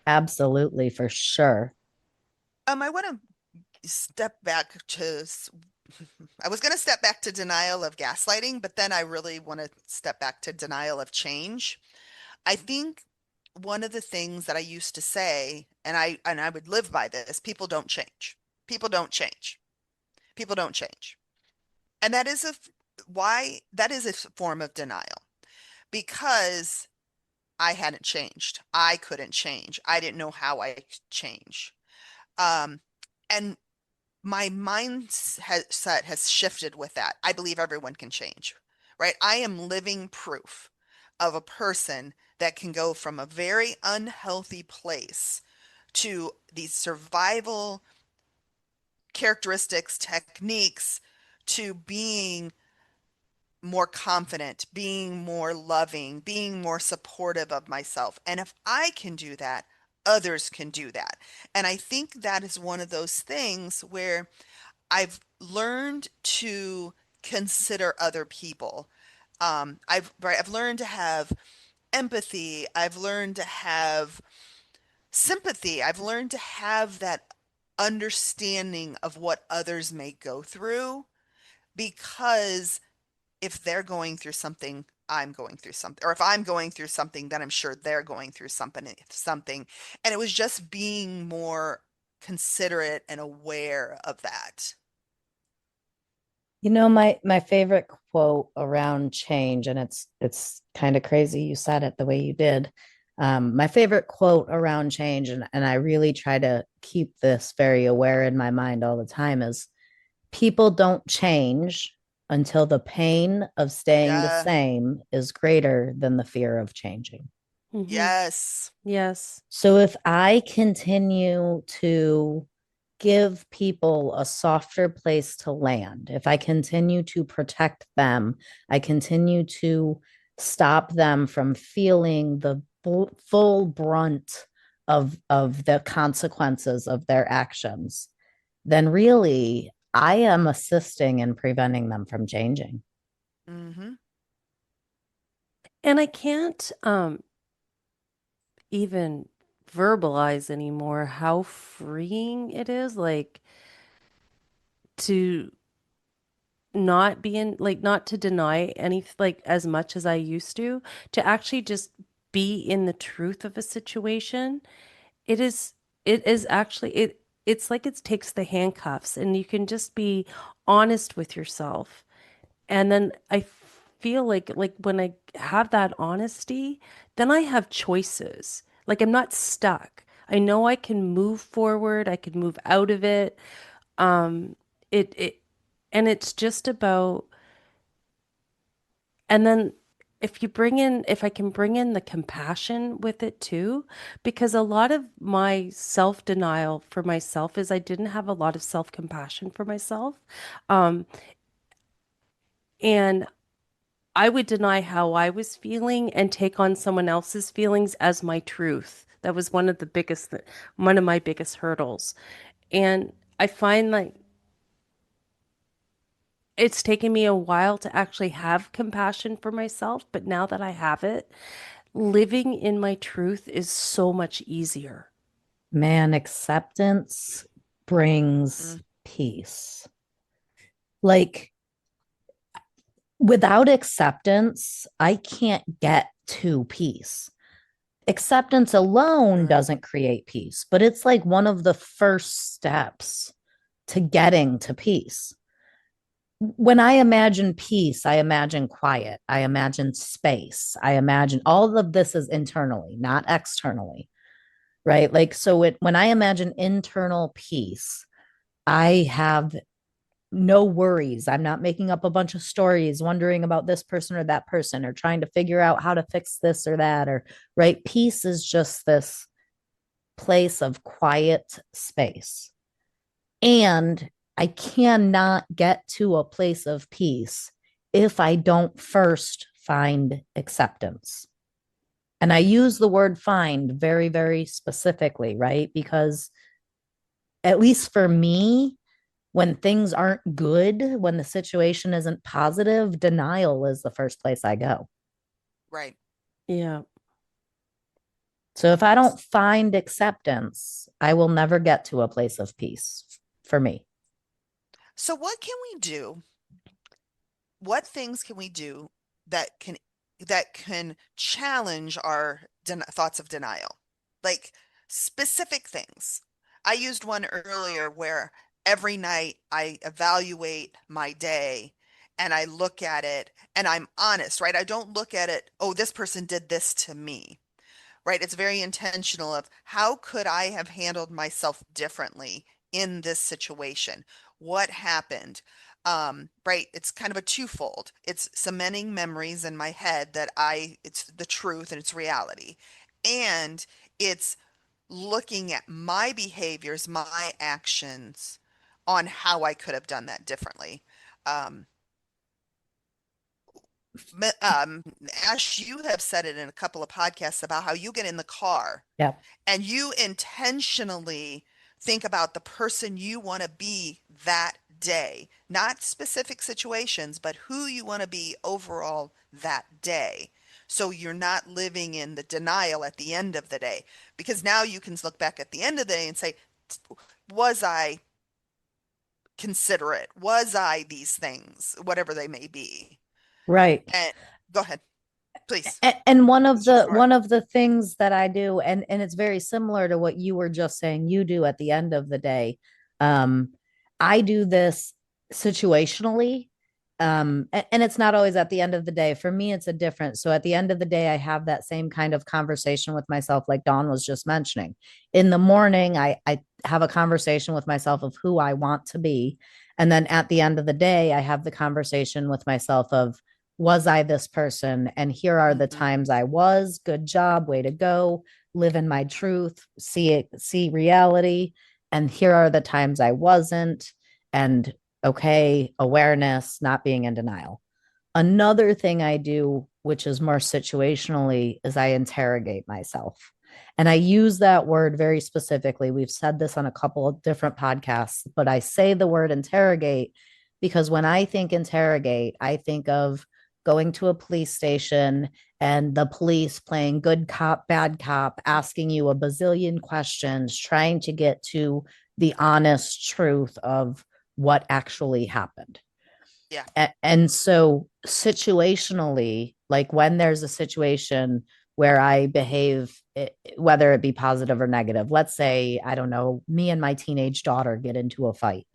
Absolutely, for sure. I want to step back I was going to step back to denial of gaslighting, but then I really want to step back to denial of change. I think one of the things that I used to say, and I would live by this, people don't change. People don't change. People don't change. And why that is a form of denial because I hadn't changed. I couldn't change. I didn't know how I could change. Um, and my mindset has shifted with that. I believe everyone can change, right? I am living proof of a person that can go from a very unhealthy place to these survival characteristics, techniques, to being more confident, being more loving, being more supportive of myself. And if I can do that, others can do that. And I think that is one of those things where I've learned to consider other people. I've learned to have empathy. I've learned to have sympathy. I've learned to have that understanding of what others may go through because if they're going through something, I'm going through something. Or if I'm going through something, then I'm sure they're going through something. And it was just being more considerate and aware of that. My favorite quote around change, and it's kind of crazy you said it the way you did. My favorite quote around change, and I really try to keep this very aware in my mind all the time, is people don't change until the pain of staying the Yeah. same is greater than the fear of changing. Mm-hmm. Yes. Yes. So if I continue to give people a softer place to land, if I continue to protect them, I continue to stop them from feeling the full brunt of the consequences of their actions, then really I am assisting in preventing them from changing. Mm-hmm. And I can't even verbalize anymore how freeing it is, like to not be in, like not to deny any, like as much as I used to actually just be in the truth of a situation. It is, it is actually, it's like it takes the handcuffs and you can just be honest with yourself. And then I feel like when I have that honesty, then I have choices. Like I'm not stuck. I know I can move forward, I can move out of it. Um it and it's just about, and then if I can bring in the compassion with it too, because a lot of my self-denial for myself is I didn't have a lot of self-compassion for myself. Um and I would deny how I was feeling and take on someone else's feelings as my truth. That was one of my biggest hurdles. And I find like it's taken me a while to actually have compassion for myself, but now that I have it, living in my truth is so much easier. Man, acceptance brings Mm, peace. Like, without acceptance, I can't get to peace. Acceptance alone right. doesn't create peace, but it's like one of the first steps to getting to peace. When I imagine peace, I imagine quiet, I imagine space, I imagine all of this is internally, not externally, right? Like, when I imagine internal peace, I have no worries. I'm not making up a bunch of stories, wondering about this person or that person, or trying to figure out how to fix this or that, or right. Peace is just this place of quiet space. And I cannot get to a place of peace if I don't first find acceptance. And I use the word find very, very specifically, right? Because at least for me, when things aren't good, when the situation isn't positive, denial is the first place I go. Right. Yeah. So if I don't find acceptance, I will never get to a place of peace for me. So what can we do? What things can we do that can challenge our thoughts of denial? Like specific things. I used one earlier where every night I evaluate my day and I look at it and I'm honest, right? I don't look at it, oh, this person did this to me, right? It's very intentional of how could I have handled myself differently in this situation? What happened? Right? It's kind of a twofold. It's cementing memories in my head that it's the truth and it's reality. And it's looking at my behaviors, my actions on how I could have done that differently. Um, Ash, you have said it in a couple of podcasts about how you get in the car Yeah. and you intentionally think about the person you want to be that day, not specific situations, but who you want to be overall that day. So you're not living in the denial at the end of the day, because now you can look back at the end of the day and say, was I considerate? Was I these things, whatever they may be? Right. And go ahead, please. And one of It's your the floor. one of the things that I do, and it's very similar to what you were just saying you do at the end of the day. um I do this situationally, and it's not always at the end of the day. For me, it's a different. So at the end of the day, I have that same kind of conversation with myself, like Dawn was just mentioning. In the morning, I have a conversation with myself of who I want to be, and then at the end of the day, I have the conversation with myself of, was I this person? And here are the Hmm. times I was. Good job, way to go. Live in my truth, see it, see reality. And here are the times I wasn't. And okay, awareness, not being in denial. Another thing I do, which is more situationally, is I interrogate myself. And I use that word very specifically. We've said this on a couple of different podcasts, but I say the word interrogate because when I think interrogate, I think of going to a police station and the police playing good cop, bad cop, asking you a bazillion questions, trying to get to the honest truth of what actually happened. Yeah. And so situationally, like when there's a situation where I behave, whether it be positive or negative, let's say, I don't know, me and my teenage daughter get into a fight.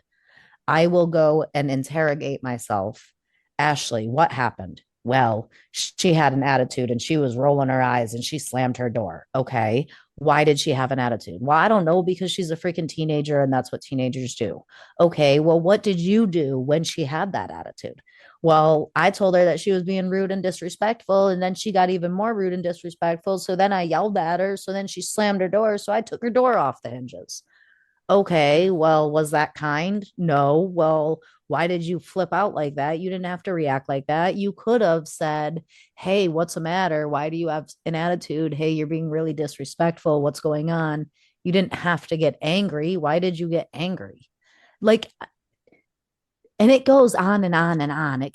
I will go and interrogate myself. Ashley, what happened? Well, she had an attitude and she was rolling her eyes and she slammed her door. Okay. Why did she have an attitude? Well, I don't know, because she's a freaking teenager and that's what teenagers do. Okay. Well, what did you do when she had that attitude? Well, I told her that she was being rude and disrespectful. And then she got even more rude and disrespectful. So then I yelled at her. So then she slammed her door. So I took her door off the hinges. Okay, Mm. well, was that kind? No. Well, why did you flip out like that? You didn't have to react like that. You could have said, hey, what's the matter? Why do you have an attitude? Hey, you're being really disrespectful. What's going on? You didn't have to get angry. Why did you get angry? Like, And it goes on and on and on. It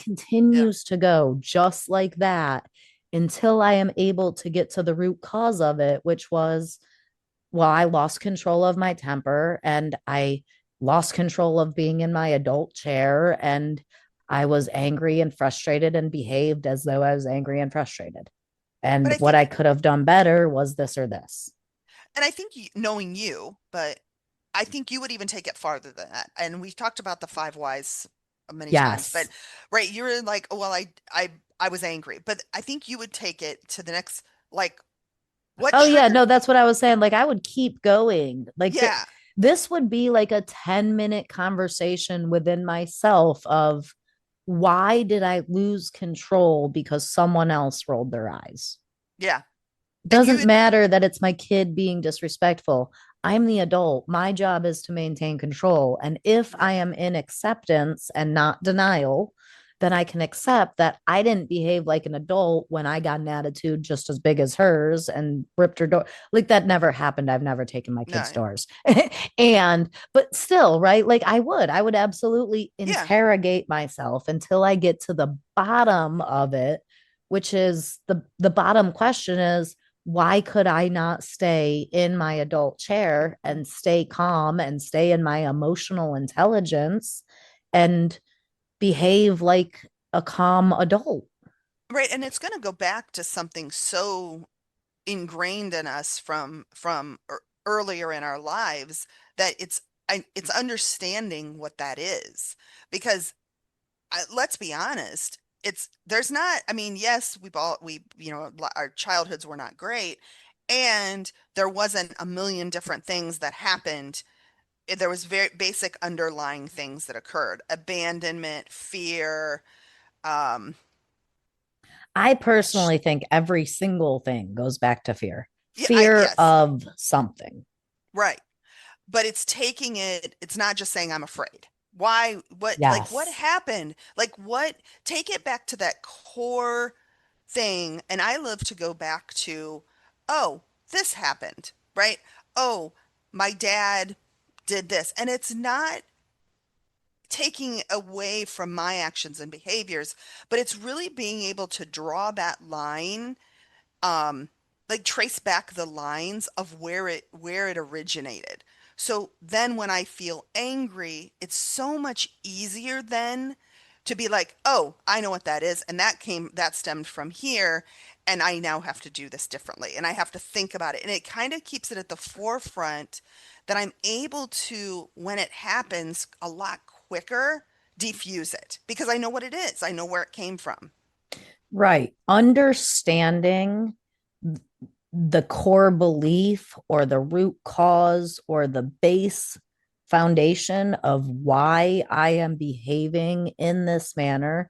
Yeah. continues to go just like that until I am able to get to the root cause of it, which was, well, I lost control of my temper and I lost control of being in my adult chair. And I was angry and frustrated and behaved as though I was angry and frustrated. But And I what I think, could have done better was this or this. and I think knowing you, but I think you would even take it farther than that. And we've talked about the five whys many times, but Yes. right, you're like, oh, well, I was angry, but I think you would take it to the next, like, what Oh yeah, triggered? no, that's what I was saying. Like I would keep going. Yeah, This would be like a 10-minute conversation within myself of why did I lose control because someone else rolled their eyes? yeah. And you Doesn't would, matter that it's my kid being disrespectful. I'm the adult. My job is to maintain control. And if yeah, I am in acceptance and not denial, then I can accept that I didn't behave like an adult when I got an attitude just as big as hers and ripped her door. Like that never happened. I've never taken my kids' no, doors. But still, right? Like I would absolutely yeah, interrogate myself until I get to the bottom of it, which is the bottom question is, why could I not stay in my adult chair and stay calm and stay in my emotional intelligence and behave like a calm adult? right. And it's going to go back to something so ingrained in us from earlier in our lives that it's understanding what that is because let's be honest, it's there's not, I mean, yes, our childhoods were not great, and there wasn't a million different things that happened. There was very basic underlying things that occurred: abandonment, fear, um I sh- personally think every single thing goes back to fear, yeah, I fear yes, of something. right. But it's taking it, it's not just saying I'm afraid. Why, what Yes. happened? Like what, take it back to that core thing. And I love to go back to, oh, this happened, right? Oh, my dad did this. And it's not taking away from my actions and behaviors, but it's really being able to draw that line, um like trace back the lines of where it originated. So then when I feel angry, it's so much easier then to be like, oh, I know what that is, and that stemmed from here, and I now have to do this differently, and I have to think about it, and it kind of keeps it at the forefront that I'm able to, when it happens, a lot quicker defuse it because I know what it is, I know where it came from. Right. Understanding the core belief or the root cause or the base foundation of why I am behaving in this manner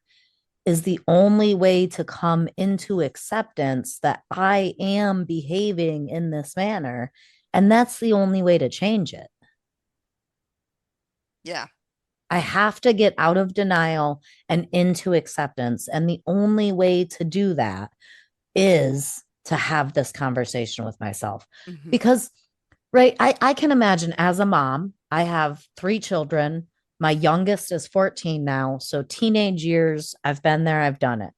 is the only way to come into acceptance that I am behaving in this manner. And that's the only way to change it. Yeah. I have to get out of denial and into acceptance. And the only way to do that is to have this conversation with myself. Hmm. Because, right, I can imagine as a mom, I have three children. My youngest is 14 now. So, teenage years, I've been there, I've done it.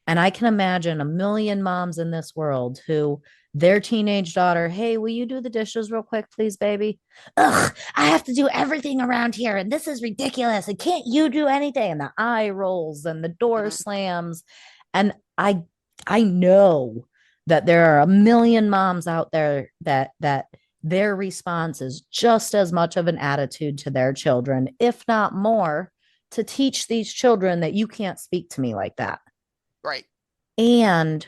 And I can imagine a million moms in this world who their teenage daughter, hey, will you do the dishes real quick, please, baby? Ugh, I have to do everything around here. And this is ridiculous. And can't you do anything? And the eye rolls and the door Hmm. slams. And I know that there are a million moms out there that their response is just as much of an attitude to their children, if not more, to teach these children that you can't speak to me like that. Right. And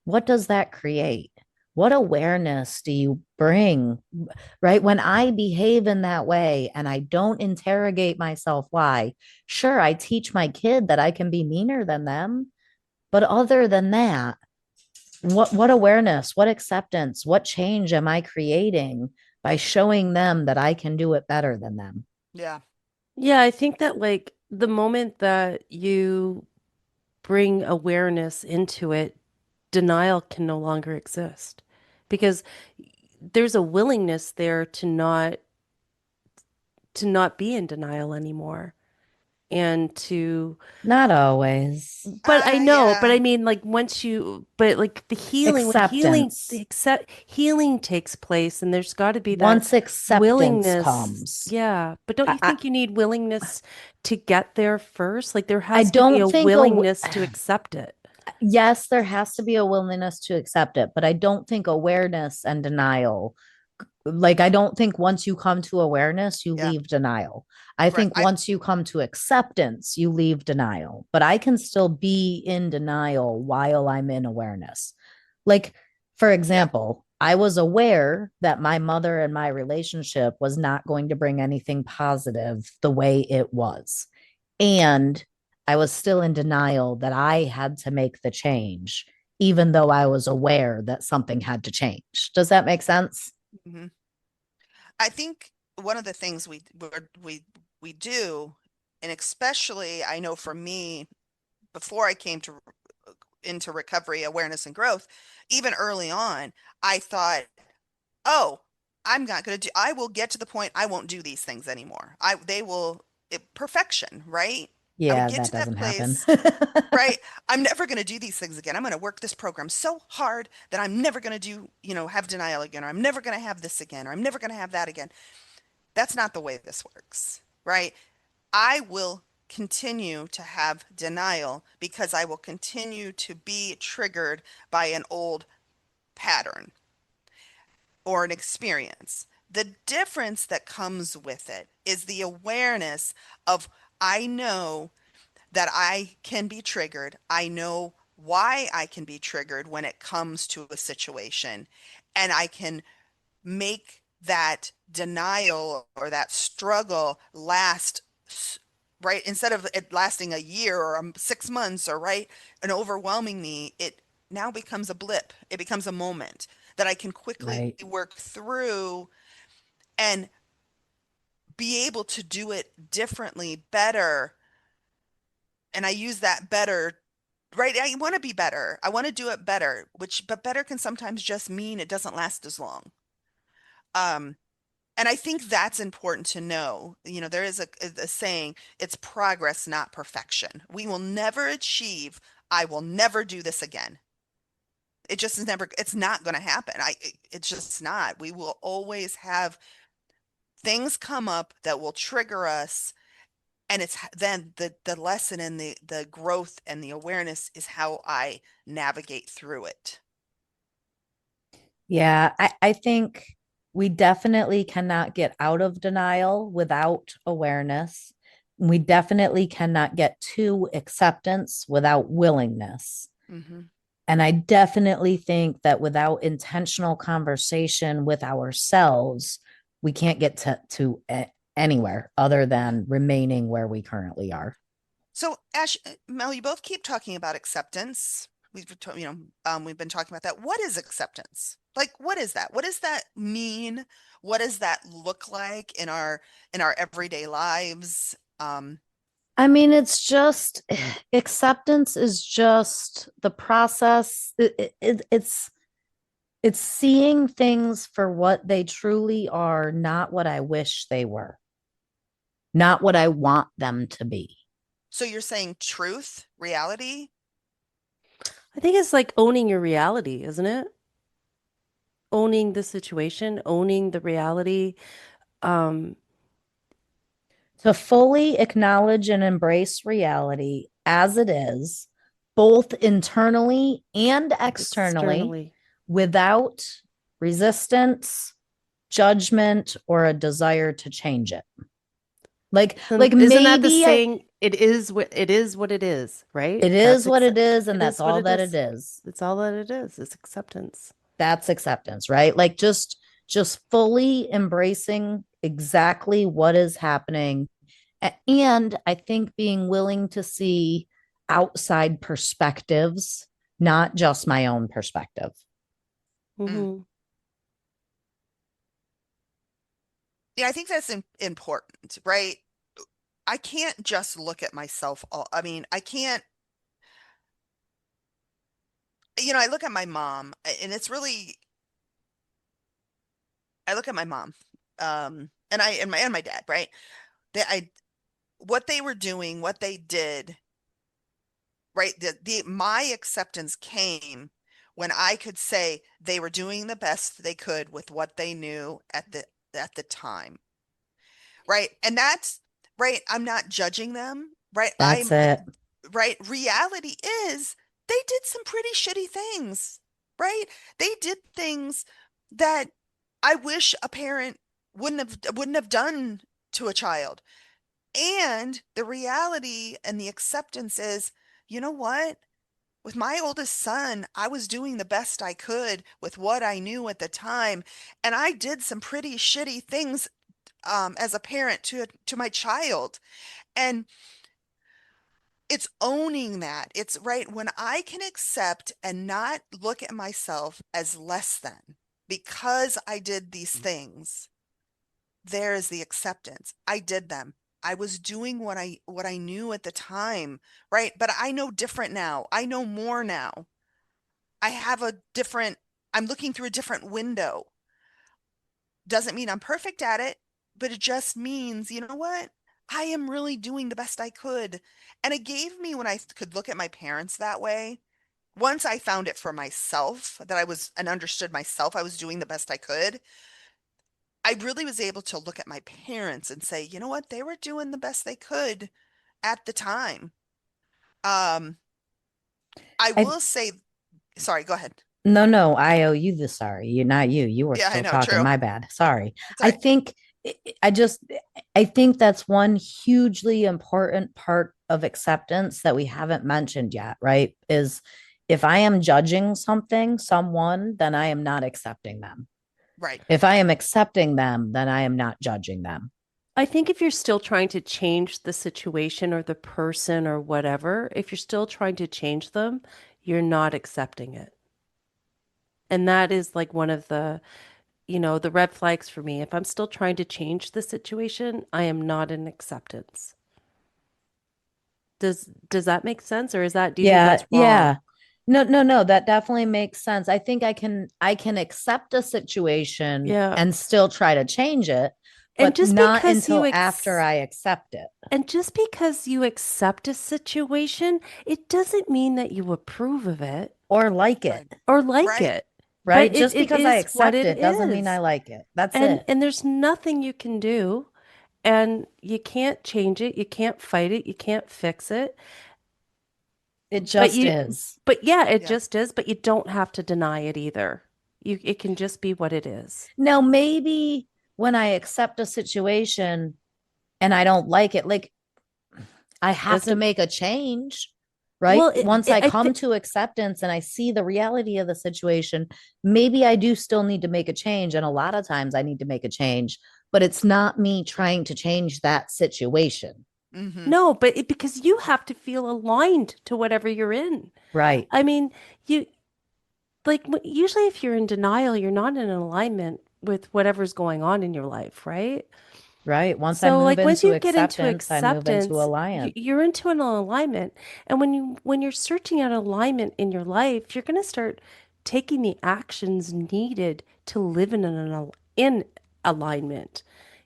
what does that create? What awareness do you bring? Right? When I behave in that way and I don't interrogate myself why, sure, I teach my kid that I can be meaner than them. But other than that, what awareness, what acceptance, what change am I creating by showing them that I can do it better than them? Yeah. Yeah, I think that like the moment that you bring awareness into it, denial can no longer exist because there's a willingness there to not be in denial anymore. and to, Not always. but I know, but Yeah, I mean, like once you, but like the healing, when healing, the Acceptance. accept healing takes place, and there's got to be that Once acceptance willingness. comes, Yeah. But don't I, you I, think you need willingness to get there first? Like there I has to be don't a think willingness to accept it. yes, there has to be a willingness to accept it, but I don't think awareness and denial, like, I don't think once you come to awareness, you yeah, leave denial. I right. think once you come to acceptance, you leave denial, but I can still be in denial while I'm in awareness. Like, for Yeah. example, I was aware that my mother and my relationship was not going to bring anything positive the way it was. And I was still in denial that I had to make the change, even though I was aware that something had to change. Does that make sense? Hmm. I think one of the things we do, and especially I know for me, before I came to into recovery, awareness, and growth, even early on, I thought, oh, I'm not going to do, I will get to the point I won't do these things anymore. They will, perfection, right? I would Yeah, get that to that doesn't happen. place, right? I'm never going to do these things again. I'm going to work this program so hard that I'm never going to do, have denial again, or I'm never going to have this again, or I'm never going to have that again. That's not the way this works, right? I will continue to have denial because I will continue to be triggered by an old pattern or an experience. The difference that comes with it is the awareness of I know that I can be triggered. I know why I can be triggered when it comes to a situation, and I can make that denial or that struggle last, right, instead of it lasting a year or 6 months, or right, and overwhelming me, it now becomes a blip. It becomes a moment that I can quickly Right. work through and be able to do it differently, better. And I use that better, right? I want to be better. I want to do it better, but better can sometimes just mean it doesn't last as long. Um, And I think that's important to know. There is a saying, it's progress, not perfection. We will never achieve, I will never do this again. It just is never, it's not going to happen. It's just not. We will always have things come up that will trigger us. And it's then the lesson and the growth and the awareness is how I navigate through it. Yeah, I think we definitely cannot get out of denial without awareness. We definitely cannot get to acceptance without willingness. Hmm. And I definitely think that without intentional conversation with ourselves, we can't get to anywhere other than remaining where we currently are. So, Ash, Mel, you both keep talking about acceptance. We've been talking about that. What is acceptance? Like, what is that? What does that mean? What does that look like in our everyday lives? I mean, it's just acceptance is just the process. It's seeing things for what they truly are, not what I wish they were, not what I want them to be. So you're saying truth, reality? I think it's like owning your reality, isn't it? Owning the situation, owning the reality. Um, To fully acknowledge and embrace reality as it is, both internally and externally, externally. without resistance, judgment, or a desire to change it. Like Isn't that the maybe saying? It is what it is, right? it is That's what it accept. is, and It that's is what all it that it is. is. It's all that it is. It's acceptance. That's acceptance, right? Like just fully embracing exactly what is happening. And I think being willing to see outside perspectives, not just my own perspective. Mm. Hmm. Yeah, I think that's important, right? I can't just look at myself I mean, I can't, I look at my mom, and it's really, I look at my mom, and my dad, right? They, I what they were doing, what they did, right? My acceptance came when I could say they were doing the best they could with what they knew at the time. Right. And that's right. I'm not judging them. Right. That's it. Right. Reality is they did some pretty shitty things. Right. They did things that I wish a parent wouldn't have done to a child. And the reality and the acceptance is, you know what? With my oldest son, I was doing the best I could with what I knew at the time, and I did some pretty shitty things as a parent to my child. And it's owning that. It's right when I can accept and not look at myself as less than because I did these things. There is the acceptance. I did them. I was doing what I knew at the time, right? But I know different now. I know more now. I have a different, I'm looking through a different window. Doesn't mean I'm perfect at it, but it just means, you know what? I am really doing the best I could. And it gave me when I could look at my parents that way. Once I found it for myself, that I was and understood myself, I was doing the best I could. I really was able to look at my parents and say, you know what? They were doing the best they could at the time. Um, I I will say, sorry, go ahead. No, no, I owe you the sorry. You not you. You were Yeah, I still know, talking. true. My bad. Sorry. It's all I right. think I just I think that's one hugely important part of acceptance that we haven't mentioned yet, right? Is if I am judging something, someone, then I am not accepting them. Right. If I am accepting them, then I am not judging them. I think if you're still trying to change the situation or the person or whatever, if you're still trying to change them, you're not accepting it. And that is like one of the red flags for me. If I'm still trying to change the situation, I am not in acceptance. Does that make sense or do you think Yeah, that's yeah. wrong? No, no, no, that definitely makes sense. I think I can accept a situation Yeah. and still try to change it, And but just not because you until after I accept it accept a situation, it doesn't mean that you approve of it or like it, Right. or like Right. it. But right? it, Just it because I is what accept it it doesn't mean I is. like it. That's And it. and there's nothing you can do and you can't change it, you can't fight it, you can't fix it. It But just you is. but yeah, it Yeah. just is, but you don't have to deny it either. It can just be what it is. Now, maybe when I accept a situation and I don't like it, like I have to Doesn't make a change, right? well, Once it I I come think to acceptance and I see the reality of the situation, maybe I do still need to make a change. And a lot of times I need to make a change, but it's not me trying to change that situation. Mm-hmm. no, but because you have to feel aligned to whatever you're in. Right. I mean, you like usually if you're in denial, you're not in alignment with whatever's going on in your life, right? Right. Once I So move like once into you get into acceptance, I move into acceptance, alliance. you're into an alignment. And when you're searching out alignment in your life, you're going to start taking the actions needed to live in alignment,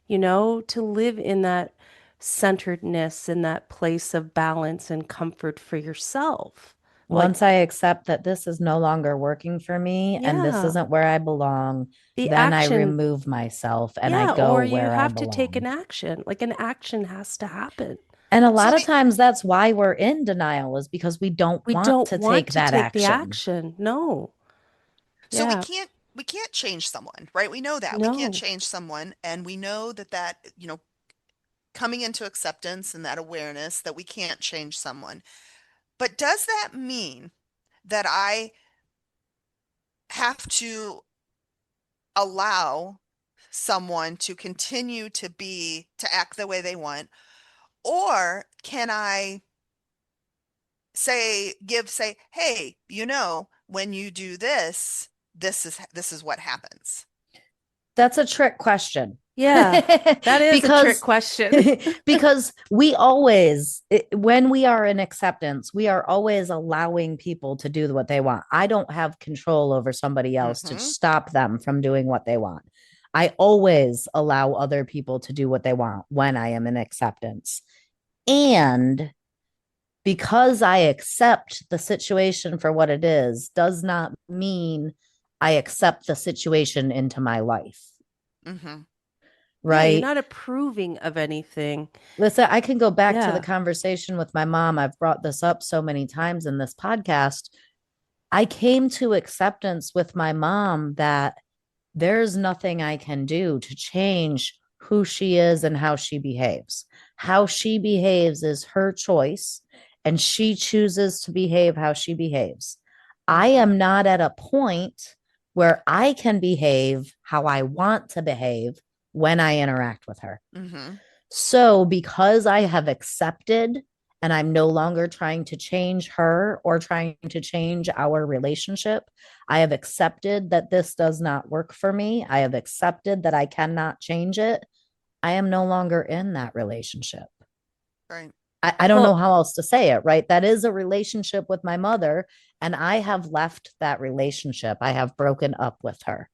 to live in that centeredness and that place of balance and comfort for yourself. Once Like, I accept that this is no longer working for me and this yeah, isn't where I belong, the then I action, remove myself and I yeah, go or you where I have to take an belong. action. Like an action has to happen. And a So lot of times that's why we're in denial is because we don't We want don't to want take to that take the action. action. No. so we Yeah. can't we can't change someone, right? We know that. We can't No. change someone, and we know that coming into acceptance and that awareness that we can't change someone. But does that mean that I have to allow someone to continue to act the way they want? Or can I say, hey, when you do this, this is what happens. That's a trick question. Yeah. That is a trick because question. because we always when we are in acceptance, we are always allowing people to do what they want. I don't have control over somebody else to Hmm. stop them from doing what they want. I always allow other people to do what they want when I am in acceptance. And because I accept the situation for what it is, does not mean I accept the situation into my life. Mm-hmm. Yeah, you're Right. not approving of anything. Listen, I can go back to the Yeah. conversation with my mom. I've brought this up so many times in this podcast. I came to acceptance with my mom that there's nothing I can do to change who she is and how she behaves. How she behaves is her choice, and she chooses to behave how she behaves. I Mm-hmm. am not at a point where I can behave how I want to behave when I interact with her. Mm-hmm. So, because I have accepted and I'm no longer trying to change her or trying to change our relationship, I have accepted that this does not work for me. I have accepted that I cannot change it. I am no longer in that relationship. Right. I don't know Well, how else to say it, right? That is a relationship with my mother, and I have left that relationship. I have broken up with her.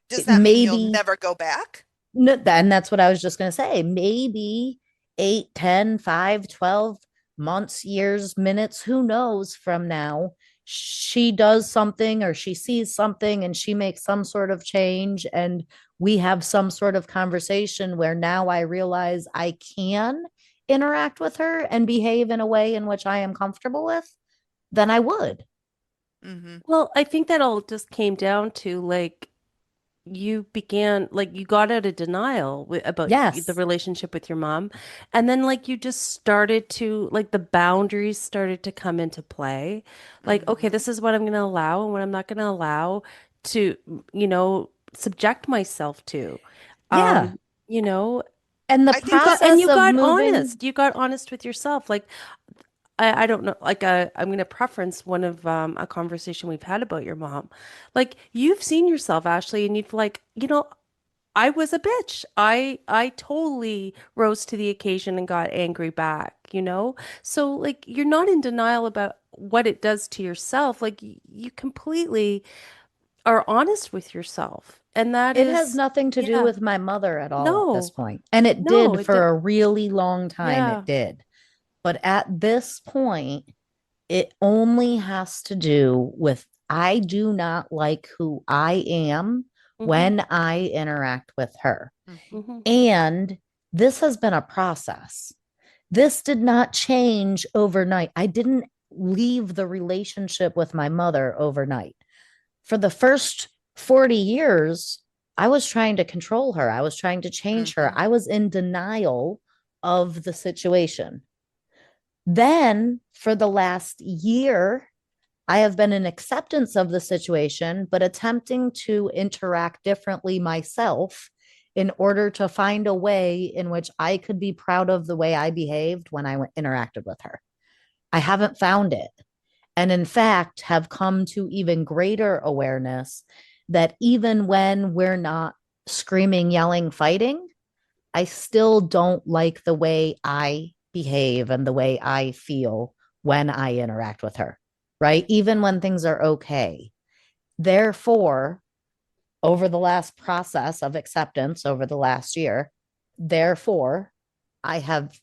Does that mean you'll Maybe never go back? no, and that's what I was just going to say. Maybe 8, 10, 5, 12 months, years, minutes, who knows from now, she does something or she sees something and she makes some sort of change. And we have some sort of conversation where now I realize I can interact with her and behave in a way in which I am comfortable with, then I would. Mm-hmm. well, I think that all just came down to like you began like you got out of denial about the Yes. relationship with your mom, and then like you just started to like the boundaries started to come into play. Like, okay, Mm-hmm. this is what I'm going to allow and what I'm not going to allow to, you know, subject myself to. Yeah. Um, you know, And the I think and process you of got moving, honest. You got honest with yourself. Like I don't know, like I'm going to preference one of a conversation we've had about your mom. Like you've seen yourself, Ashley, and you've like, you know, I was a bitch. I totally rose to the occasion and got angry back, you know? So like you're not in denial about what it does to yourself. Like you completely are honest with yourself. And that it has is, nothing to do yeah, with my mother at all at this no, point. And it no, did for a really long time. It yeah. did. But at this point, it only has to do with I do not like who I am Mm-hmm, when I interact with her. Mm-hmm. mm-hmm, And this has been a process. This did not change overnight. I didn't leave the relationship with my mother overnight. For the first 40 years, I was trying to control her. I was trying to change her. Mm-hmm. I was in denial of the situation. Then, for the last year, I have been in acceptance of the situation, but attempting to interact differently myself in order to find a way in which I could be proud of the way I behaved when I interacted with her. I haven't found it. And in fact, have come to even greater awareness that even when we're not screaming, yelling, fighting, I still don't like the way I behave and the way I feel when I interact with her, right? Even when things are okay. Therefore, over the last process of acceptance over the last year, therefore, I have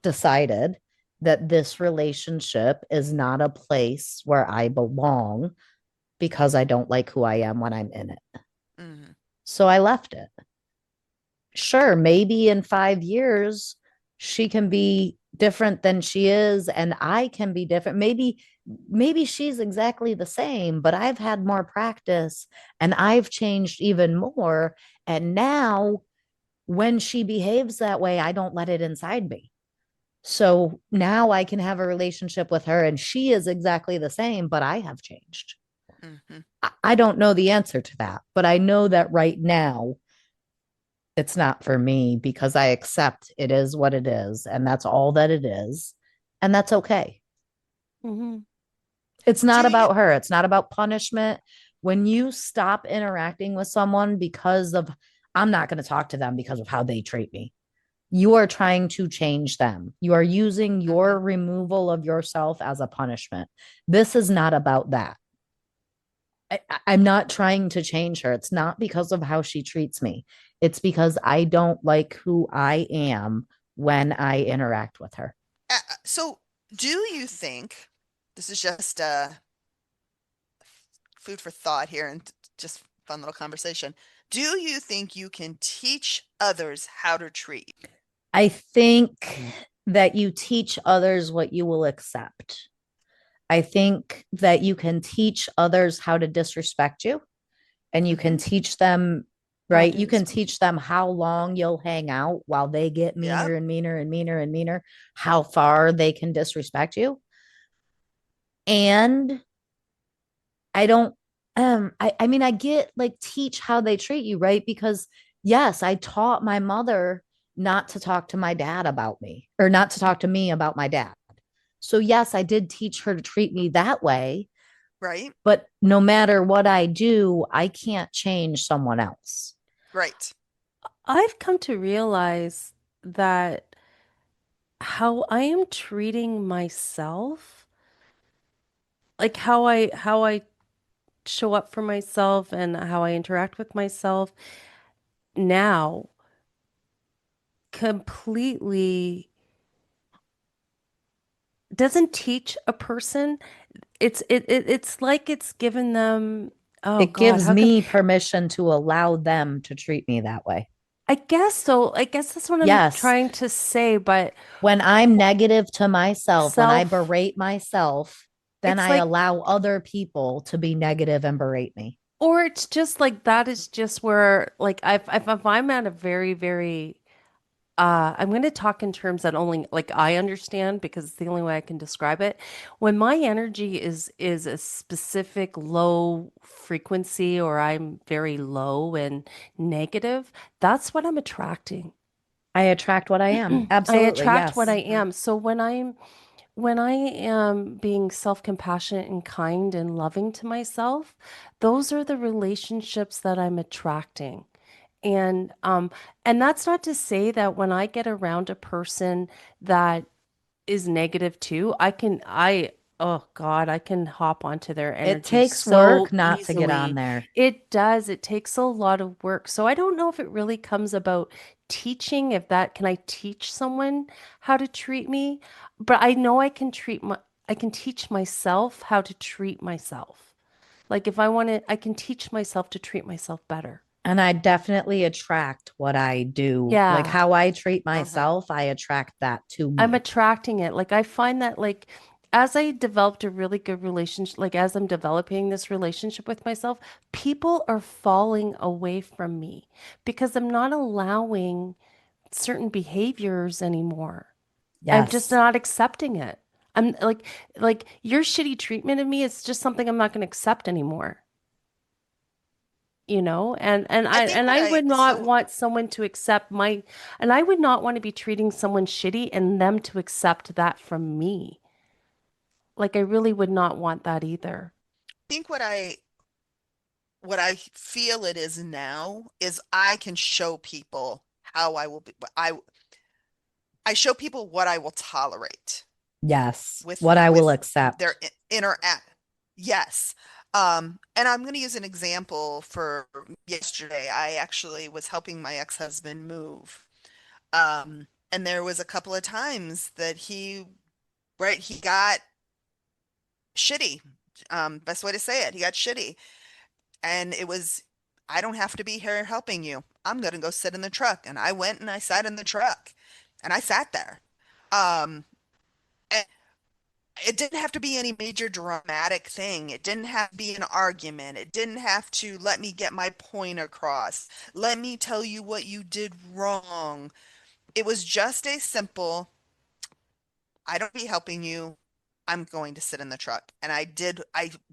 decided that this relationship is not a place where I belong because I don't like who I am when I'm in it. Mm-hmm. So I left it. Sure, maybe in 5 years, she can be different than she is, and I can be different. Maybe she's exactly the same, but I've had more practice and I've changed even more. And now when she behaves that way, I don't let it inside me. So now I can have a relationship with her and she is exactly the same, but I have changed. Mm-hmm. I don't know the answer to that, but I know that right now it's not for me because I accept it is what it is and that's all that it is. And that's okay. mm-hmm. It's Do not you? about her, it's not about punishment. When you stop interacting with someone because of, I'm not going to talk to them because of how they treat me. You are trying to change them. You are using Mm-hmm. your removal of yourself as a punishment. This is not about that. I'm not trying to change her. It's not because of how she treats me. It's because I don't like who I am when I interact with her. So, do you think this is just food for thought here and just fun little conversation? Do you think you can teach others how to treat you? I think that you teach others what you will accept. I think that you can teach others how to disrespect you, and you can Mm-hmm. teach them, right? You can Boundaries. teach them how long you'll hang out while they get meaner Yep. and meaner and meaner and meaner, how far they can disrespect you. And I don't I mean I get like teach how they treat you, right? Because yes, I taught my mother not to talk to my dad about me or not to talk to me about my dad. So yes, I did teach her to treat me that way, Right. but no matter what I do, I can't change someone else. Right. I've come to realize that how I am treating myself, like how I show up for myself and how I interact with myself now completely doesn't teach a person. It's like it's given them, oh It God, gives how can me permission to allow them to treat me that way. I guess so. I guess that's what I'm Yes, trying to say, but when I'm negative to myself, when I self, berate myself, then it's I like, allow other people to be negative and berate me. or it's just like that is just where, like, if I'm at a very, very, I'm going to talk in terms that only like I understand because it's the only way I can describe it. When my energy is a specific low frequency or I'm very low and negative, that's what I'm attracting. I attract what I am. I Absolutely. attract what I Yes. Mm-hmm. am. So when I am being self-compassionate and kind and loving to myself, those are the relationships that I'm attracting. And that's not to say that when I get around a person that is negative too, oh God, I can hop onto their It energy takes so work not to get on easily. there. It does. It takes a lot of work. So I don't know if it really comes about teaching, if that can I teach someone how to treat me? But I know I can teach myself how to treat myself. Like if I want to, I can teach myself to treat myself better. And I definitely attract what I do. Like Yeah. how I treat Uh-huh. myself, I attract that to I'm me. attracting it. Like I find that like as I developed a really good relationship, like as I'm developing this relationship with myself, people are falling away from me because I'm not allowing certain behaviors anymore. I'm just Yes. not accepting it. I'm like your shitty treatment of me is just something I'm not going to accept anymore. You know, I think and what I I would not so want someone to accept my and I would not want to be treating someone shitty and them to accept that from me. Like I really would not want that either. think what I feel it is now is I can show people how I will be I show people what I will tolerate Yes. What with I will their accept. interact. Yes. And I'm going to use an example for yesterday. I actually was helping my ex-husband move. And there was a couple of times that right, he got shitty. Best way to say it, he got shitty. And it was, I don't have to be here helping you. I'm going to go sit in the truck. And I went and I sat in the truck and I sat there. Um, and it didn't have to be any major dramatic thing. It didn't have to be an argument. It didn't have to let me get my point across. Let me tell you what you did wrong. It was just a simple, I don't be helping you. I'm going to sit in the truck. And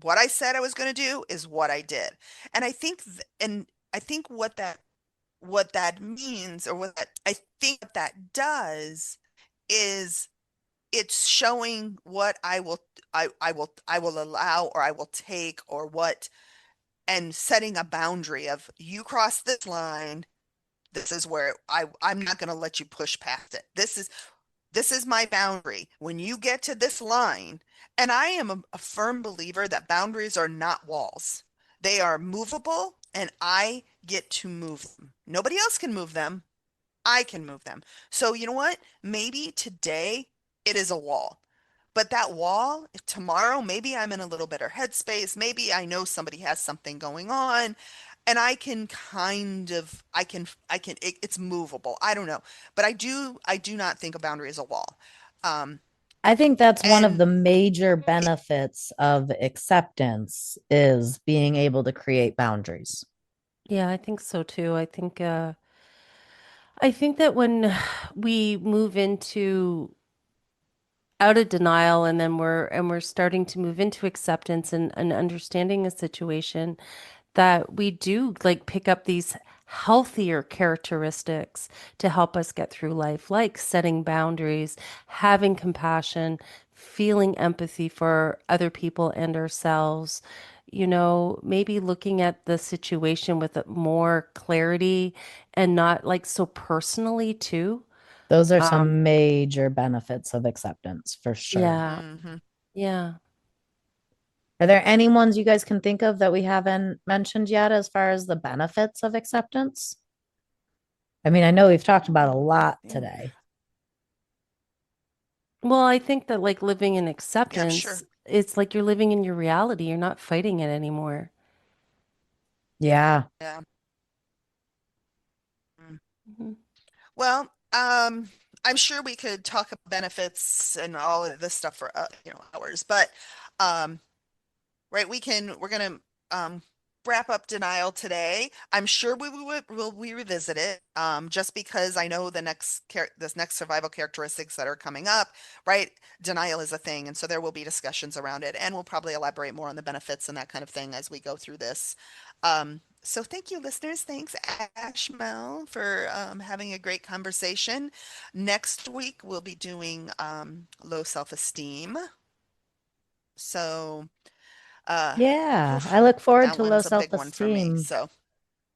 what I said I was going to do is what I did. And I think what that means or what that, I think what that does is it's showing what I will allow or I will take or what and setting a boundary of you cross this line. This is where I'm not going to let you push past it. This is my boundary. When you get to this line, and I am a firm believer that boundaries are not walls. They are movable and I get to move them. Nobody else can move them. I can move them. So you know what? Maybe today it is a wall. But that wall, if tomorrow, maybe I'm in a little better headspace. Maybe I know somebody has something going on and I can kind of, it's movable. I don't know. But I do not think a boundary is a wall. Um, I think that's one of and the major benefits of acceptance is being able to create boundaries. Yeah, I think so too. I think that when we move into out of denial and then we're starting to move into acceptance and understanding a situation, that we do like pick up these healthier characteristics to help us get through life, like setting boundaries, having compassion, feeling empathy for other people and ourselves. Maybe looking at the situation with more clarity and not like so personally too. Those are Um, some major benefits of acceptance for sure. yeah, mhm. yeah. Are there any ones you guys can think of that we haven't mentioned yet as far as the benefits of acceptance? I mean, I know we've talked about a lot Think. today. Well, I think that like living in Yeah, acceptance, sure. it's like you're living in your reality. You're not fighting it anymore. Yeah. Yeah. Mm. Mhm. Well, I'm sure we could talk about benefits and all of this stuff for hours, but um, right, we're gonna um wrap up denial today. I'm sure will we revisit it just because I know this next survival characteristics that are coming up, right? Denial is a thing, and so there will be discussions around it, and we'll probably elaborate more on the benefits and that kind of thing as we go through this. So thank you, listeners. Thanks, Ash Mel, for having a great conversation. Next week we'll be doing low self-esteem. So Yeah. oof, I look forward that to low one's a big one for me. self-esteem So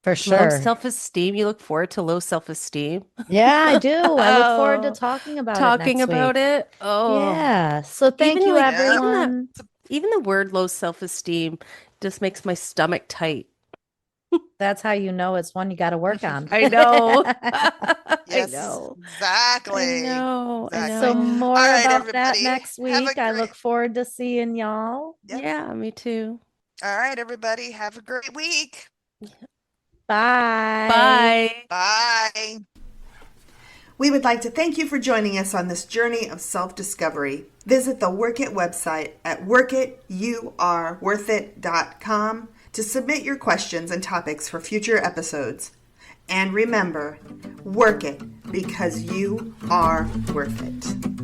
for Low sure. self-esteem. You look forward to low self-esteem. Yeah, I do. I look forward to Oh, talking about it talking next about week. it. Oh, Yeah. So thank even you, like yeah, everyone. even the word low self-esteem just makes my stomach tight. That's how you know it's one you got to work on. I know. I yes, know. I exactly. know. I So, Exactly. know. All more right, about that everybody. next Have a week. I great, look forward to seeing y'all. yep. Yeah, me too. All right, everybody. Have a great week. Bye. Bye. Bye. We would like to thank you for joining us on this journey of self discovery. Visit the Work It website at workityouareworthit.com to submit your questions and topics for future episodes. And remember, work it because you are worth it.